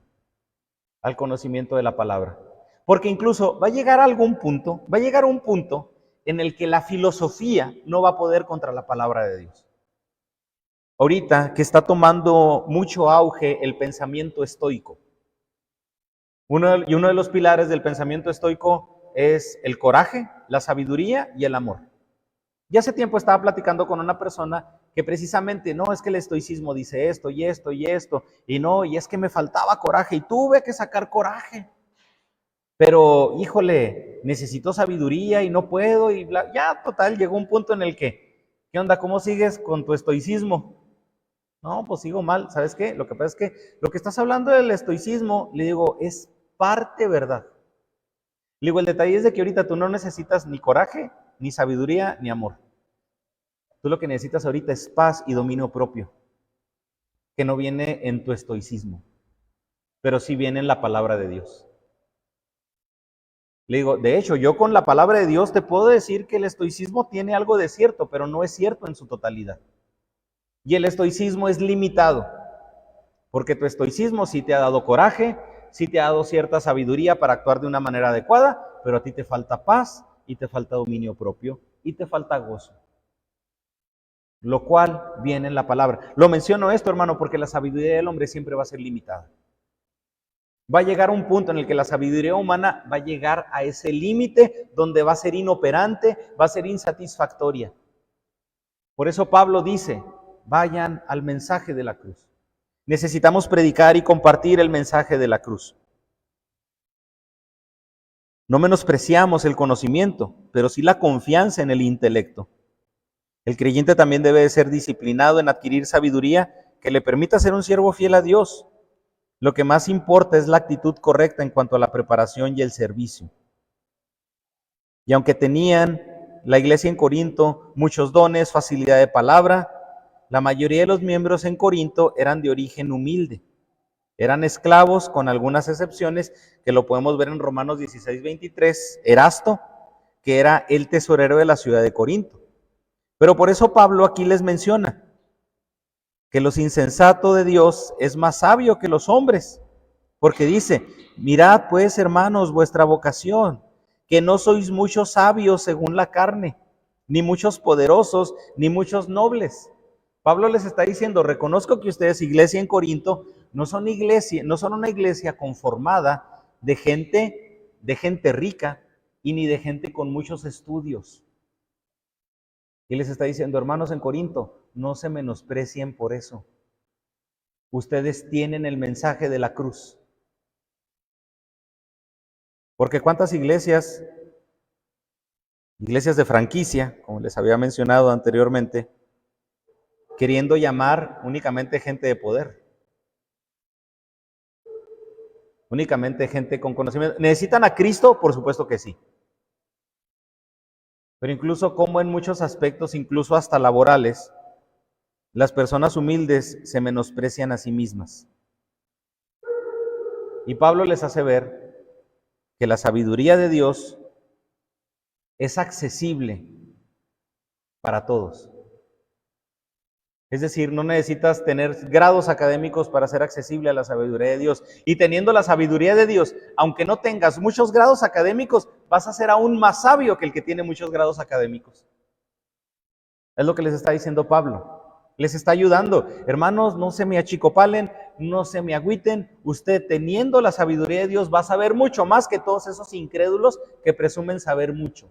Speaker 1: al conocimiento de la palabra. Porque incluso va a llegar un punto en el que la filosofía no va a poder contra la palabra de Dios. Ahorita que está tomando mucho auge el pensamiento estoico. Uno de los pilares del pensamiento estoico es el coraje, la sabiduría y el amor. Y hace tiempo estaba platicando con una persona que precisamente, no, es que el estoicismo dice esto y esto y esto, y es que me faltaba coraje y tuve que sacar coraje. Pero, híjole, necesito sabiduría y no puedo, y ya, total, llegó un punto en el que, ¿qué onda? ¿Cómo sigues con tu estoicismo? No, pues sigo mal. ¿Sabes qué? Lo que pasa es que lo que estás hablando del estoicismo, le digo, es parte verdad. Le digo, el detalle es de que ahorita tú no necesitas ni coraje, ni sabiduría, ni amor. Tú lo que necesitas ahorita es paz y dominio propio, que no viene en tu estoicismo, pero sí viene en la palabra de Dios. Le digo, de hecho, yo con la palabra de Dios te puedo decir que el estoicismo tiene algo de cierto, pero no es cierto en su totalidad. Y el estoicismo es limitado, porque tu estoicismo sí te ha dado coraje, sí te ha dado cierta sabiduría para actuar de una manera adecuada, pero a ti te falta paz y te falta dominio propio y te falta gozo. Lo cual viene en la palabra. Lo menciono esto, hermano, porque la sabiduría del hombre siempre va a ser limitada. Va a llegar un punto en el que la sabiduría humana va a llegar a ese límite donde va a ser inoperante, va a ser insatisfactoria. Por eso Pablo dice, vayan al mensaje de la cruz. Necesitamos predicar y compartir el mensaje de la cruz. No menospreciamos el conocimiento, pero sí la confianza en el intelecto. El creyente también debe de ser disciplinado en adquirir sabiduría que le permita ser un siervo fiel a Dios. Lo que más importa es la actitud correcta en cuanto a la preparación y el servicio. Y aunque tenían la iglesia en Corinto muchos dones, facilidad de palabra, la mayoría de los miembros en Corinto eran de origen humilde. Eran esclavos, con algunas excepciones, que lo podemos ver en Romanos 16:23, Erasto, que era el tesorero de la ciudad de Corinto. Pero por eso Pablo aquí les menciona que los insensatos de Dios es más sabio que los hombres, porque dice, mirad pues, hermanos, vuestra vocación, que no sois muchos sabios según la carne, ni muchos poderosos, ni muchos nobles. Pablo les está diciendo, reconozco que ustedes, iglesia en Corinto, no son una iglesia conformada de gente rica y ni de gente con muchos estudios. Y les está diciendo, hermanos en Corinto, no se menosprecien por eso. Ustedes tienen el mensaje de la cruz. Porque cuántas iglesias de franquicia, como les había mencionado anteriormente, queriendo llamar únicamente gente de poder, únicamente gente con conocimiento. ¿Necesitan a Cristo? Por supuesto que sí. Pero incluso como en muchos aspectos, incluso hasta laborales, las personas humildes se menosprecian a sí mismas. Y Pablo les hace ver que la sabiduría de Dios es accesible para todos. Es decir, no necesitas tener grados académicos para ser accesible a la sabiduría de Dios. Y teniendo la sabiduría de Dios, aunque no tengas muchos grados académicos, vas a ser aún más sabio que el que tiene muchos grados académicos. Es lo que les está diciendo Pablo. Les está ayudando. Hermanos, no se me achicopalen, no se me agüiten. Usted, teniendo la sabiduría de Dios, va a saber mucho más que todos esos incrédulos que presumen saber mucho.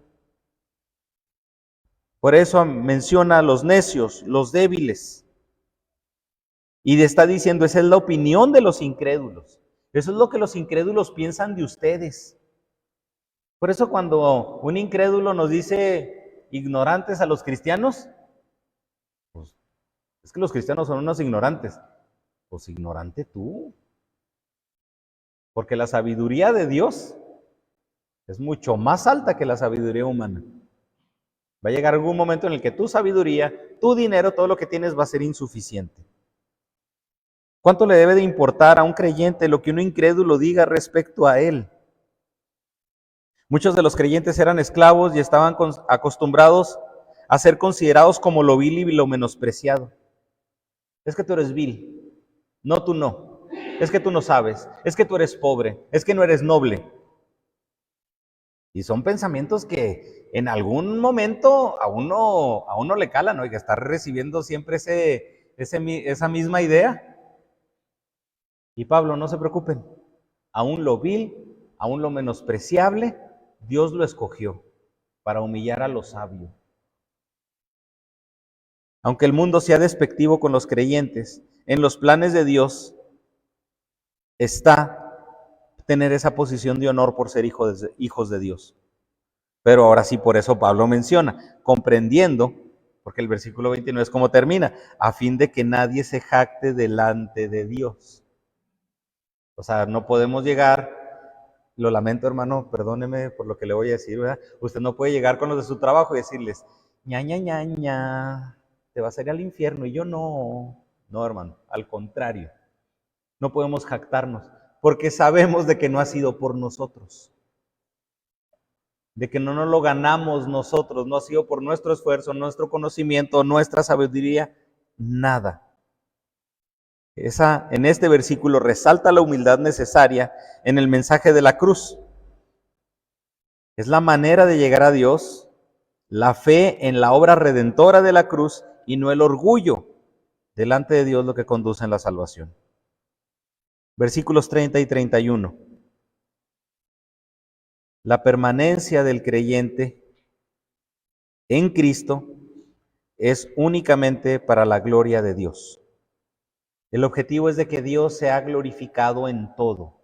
Speaker 1: Por eso menciona a los necios, los débiles. Y está diciendo, esa es la opinión de los incrédulos. Eso es lo que los incrédulos piensan de ustedes. Por eso cuando un incrédulo nos dice ignorantes a los cristianos, pues es que los cristianos son unos ignorantes. Pues ignorante tú. Porque la sabiduría de Dios es mucho más alta que la sabiduría humana. Va a llegar algún momento en el que tu sabiduría, tu dinero, todo lo que tienes va a ser insuficiente. ¿Cuánto le debe de importar a un creyente lo que un incrédulo diga respecto a él? Muchos de los creyentes eran esclavos y estaban acostumbrados a ser considerados como lo vil y lo menospreciado. Es que tú eres vil. No, tú no. Es que tú no sabes. Es que tú eres pobre. Es que no eres noble. Y son pensamientos que en algún momento a uno le calan, ¿no? Y que está recibiendo siempre esa misma idea. Y Pablo, no se preocupen. Aún lo vil, aún lo menospreciable, Dios lo escogió para humillar a los sabios. Aunque el mundo sea despectivo con los creyentes, en los planes de Dios está tener esa posición de honor por ser hijos de Dios. Pero ahora sí, por eso Pablo menciona, comprendiendo, porque el versículo 29 es como termina, a fin de que nadie se jacte delante de Dios. O sea, no podemos llegar, lo lamento hermano, perdóneme por lo que le voy a decir, ¿verdad? Usted no puede llegar con los de su trabajo y decirles, ña, ña, ña, ña, te vas a ir al infierno y yo no. No, hermano, al contrario. No podemos jactarnos, porque sabemos de que no ha sido por nosotros. De que no nos lo ganamos nosotros, no ha sido por nuestro esfuerzo, nuestro conocimiento, nuestra sabiduría, nada. En este versículo resalta la humildad necesaria en el mensaje de la cruz. Es la manera de llegar a Dios, la fe en la obra redentora de la cruz y no el orgullo delante de Dios lo que conduce en la salvación. Versículos 30 y 31. La permanencia del creyente en Cristo es únicamente para la gloria de Dios. El objetivo es de que Dios sea glorificado en todo.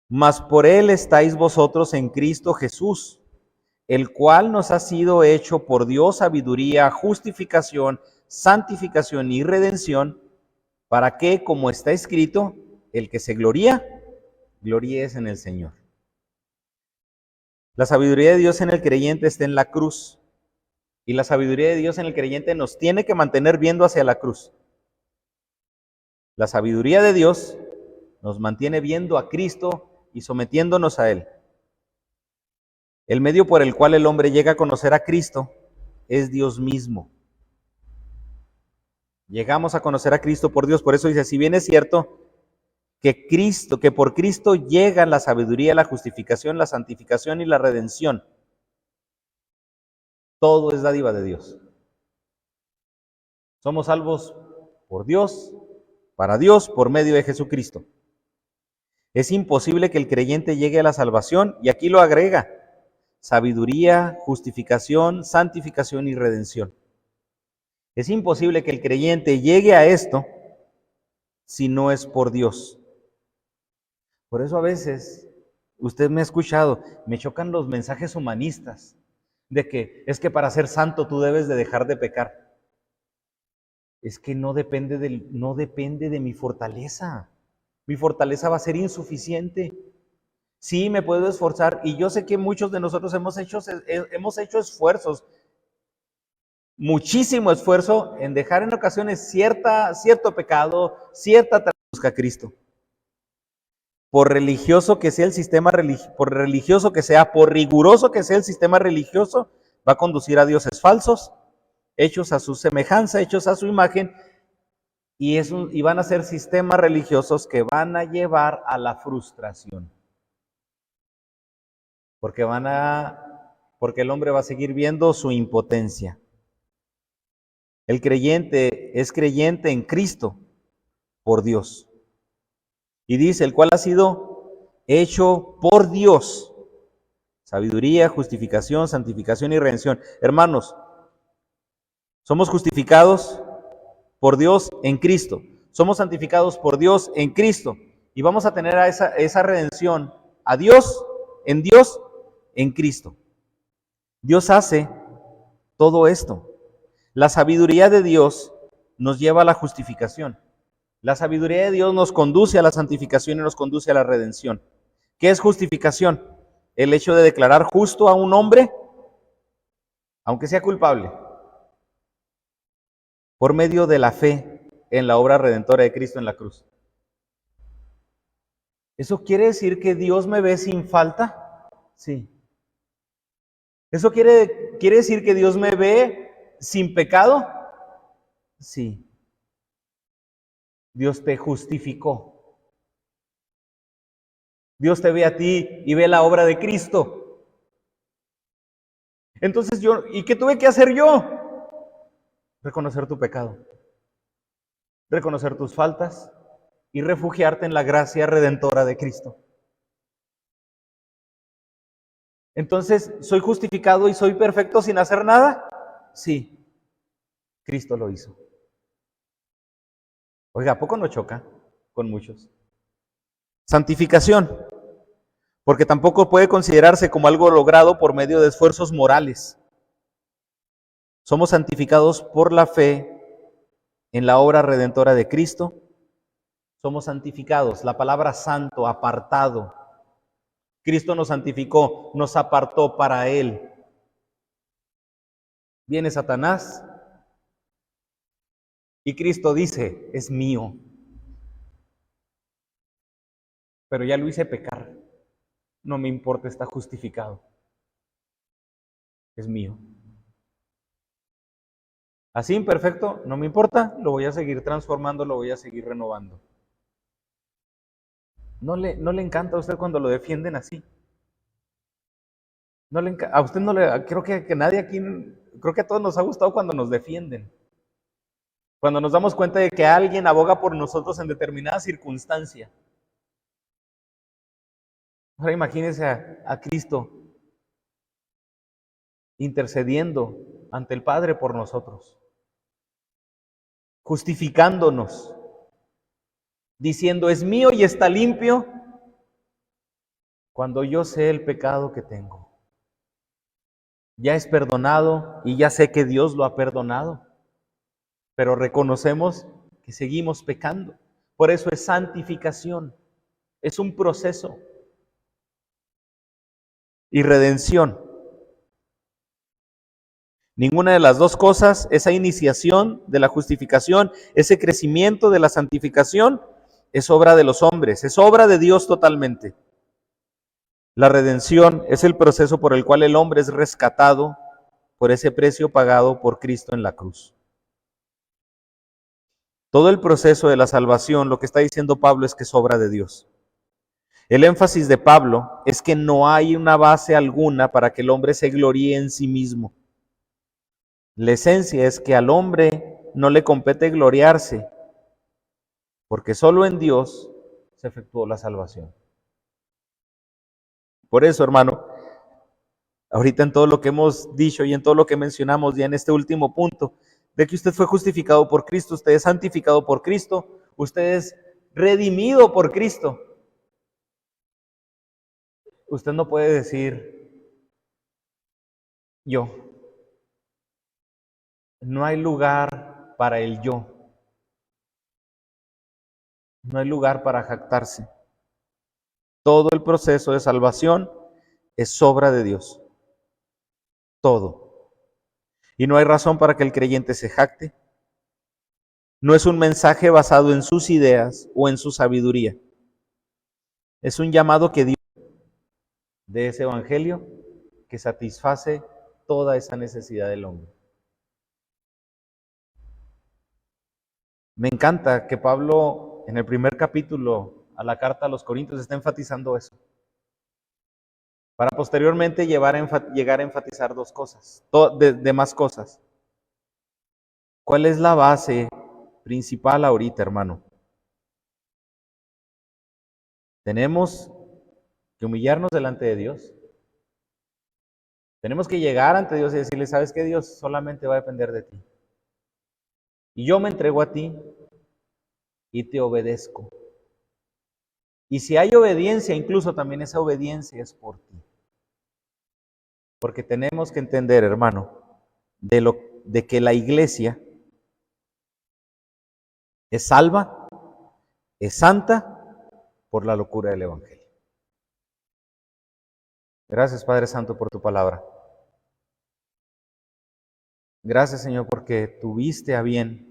Speaker 1: Mas por Él estáis vosotros en Cristo Jesús, el cual nos ha sido hecho por Dios sabiduría, justificación, santificación y redención, para que, como está escrito, el que se gloría, gloríes en el Señor. La sabiduría de Dios en el creyente está en la cruz, y la sabiduría de Dios en el creyente nos tiene que mantener viendo hacia la cruz. La sabiduría de Dios nos mantiene viendo a Cristo y sometiéndonos a Él. El medio por el cual el hombre llega a conocer a Cristo es Dios mismo. Llegamos a conocer a Cristo por Dios. Por eso dice, si bien es cierto que por Cristo llegan la sabiduría, la justificación, la santificación y la redención, todo es dádiva de Dios. Somos salvos por Dios, para Dios, por medio de Jesucristo. Es imposible que el creyente llegue a la salvación, y aquí lo agrega: sabiduría, justificación, santificación y redención. Es imposible que el creyente llegue a esto si no es por Dios. Por eso a veces, usted me ha escuchado, me chocan los mensajes humanistas de que es que para ser santo tú debes de dejar de pecar. Es que no depende de mi fortaleza. Mi fortaleza va a ser insuficiente. Sí, me puedo esforzar, y yo sé que muchos de nosotros hemos hecho esfuerzos, muchísimo esfuerzo en dejar en ocasiones cierto pecado, cierta busca a Cristo. Por religioso que sea el sistema por riguroso que sea el sistema religioso, va a conducir a dioses falsos, hechos a su semejanza, hechos a su imagen, y van a ser sistemas religiosos que van a llevar a la frustración. Porque el hombre va a seguir viendo su impotencia. El creyente es creyente en Cristo por Dios. Y dice, el cual ha sido hecho por Dios. Sabiduría, justificación, santificación y redención. Hermanos, somos justificados por Dios en Cristo. Somos santificados por Dios en Cristo. Y vamos a tener esa redención a Dios, en Cristo. Dios hace todo esto. La sabiduría de Dios nos lleva a la justificación. La sabiduría de Dios nos conduce a la santificación y nos conduce a la redención. ¿Qué es justificación? El hecho de declarar justo a un hombre, aunque sea culpable, por medio de la fe en la obra redentora de Cristo en la cruz. ¿Eso quiere decir que Dios me ve sin falta? Sí. ¿Eso quiere decir que Dios me ve sin pecado? Sí. Dios te justificó. Dios te ve a ti y ve la obra de Cristo. Entonces ¿y qué tuve que hacer yo? Reconocer tu pecado, reconocer tus faltas y refugiarte en la gracia redentora de Cristo. Entonces, ¿soy justificado y soy perfecto sin hacer nada? Sí, Cristo lo hizo. Oiga, ¿a poco no choca con muchos? Santificación, porque tampoco puede considerarse como algo logrado por medio de esfuerzos morales. Somos santificados por la fe en la obra redentora de Cristo. Somos santificados, la palabra santo, apartado. Cristo nos santificó, nos apartó para Él. Viene Satanás y Cristo dice, es mío. Pero ya lo hice pecar. No me importa, está justificado. Es mío. Así imperfecto, no me importa, lo voy a seguir transformando, lo voy a seguir renovando. No le encanta a usted cuando lo defienden así. A usted no le, creo que nadie aquí, creo que a todos nos ha gustado cuando nos defienden. Cuando nos damos cuenta de que alguien aboga por nosotros en determinada circunstancia. Ahora imagínense a Cristo intercediendo ante el Padre por nosotros, justificándonos, diciendo, es mío y está limpio, cuando yo sé el pecado que tengo. Ya es perdonado y ya sé que Dios lo ha perdonado, pero reconocemos que seguimos pecando. Por eso es santificación, es un proceso. Y redención. Ninguna de las dos cosas, esa iniciación de la justificación, ese crecimiento de la santificación, es obra de los hombres, es obra de Dios totalmente. La redención es el proceso por el cual el hombre es rescatado por ese precio pagado por Cristo en la cruz. Todo el proceso de la salvación, lo que está diciendo Pablo es que es obra de Dios. El énfasis de Pablo es que no hay una base alguna para que el hombre se gloríe en sí mismo. La esencia es que al hombre no le compete gloriarse, porque solo en Dios se efectuó la salvación. Por eso, hermano, ahorita en todo lo que hemos dicho y en todo lo que mencionamos ya en este último punto, de que usted fue justificado por Cristo, usted es santificado por Cristo, usted es redimido por Cristo. Usted no puede decir yo. No hay lugar para el yo. No hay lugar para jactarse. Todo el proceso de salvación es obra de Dios. Todo. Y no hay razón para que el creyente se jacte. No es un mensaje basado en sus ideas o en su sabiduría. Es un llamado que Dios de ese evangelio que satisface toda esa necesidad del hombre. Me encanta que Pablo en el primer capítulo a la carta a los Corintios está enfatizando eso, para posteriormente llegar a enfatizar dos cosas, de más cosas. ¿Cuál es la base principal ahorita, hermano? Tenemos que humillarnos delante de Dios. Tenemos que llegar ante Dios y decirle, ¿sabes qué? Dios solamente va a depender de ti. Y yo me entrego a ti y te obedezco. Y si hay obediencia, incluso también esa obediencia es por ti. Porque tenemos que entender, hermano, de que la iglesia es salva, es santa por la locura del evangelio. Gracias, Padre Santo, por tu palabra. Gracias, Señor, porque tuviste a bien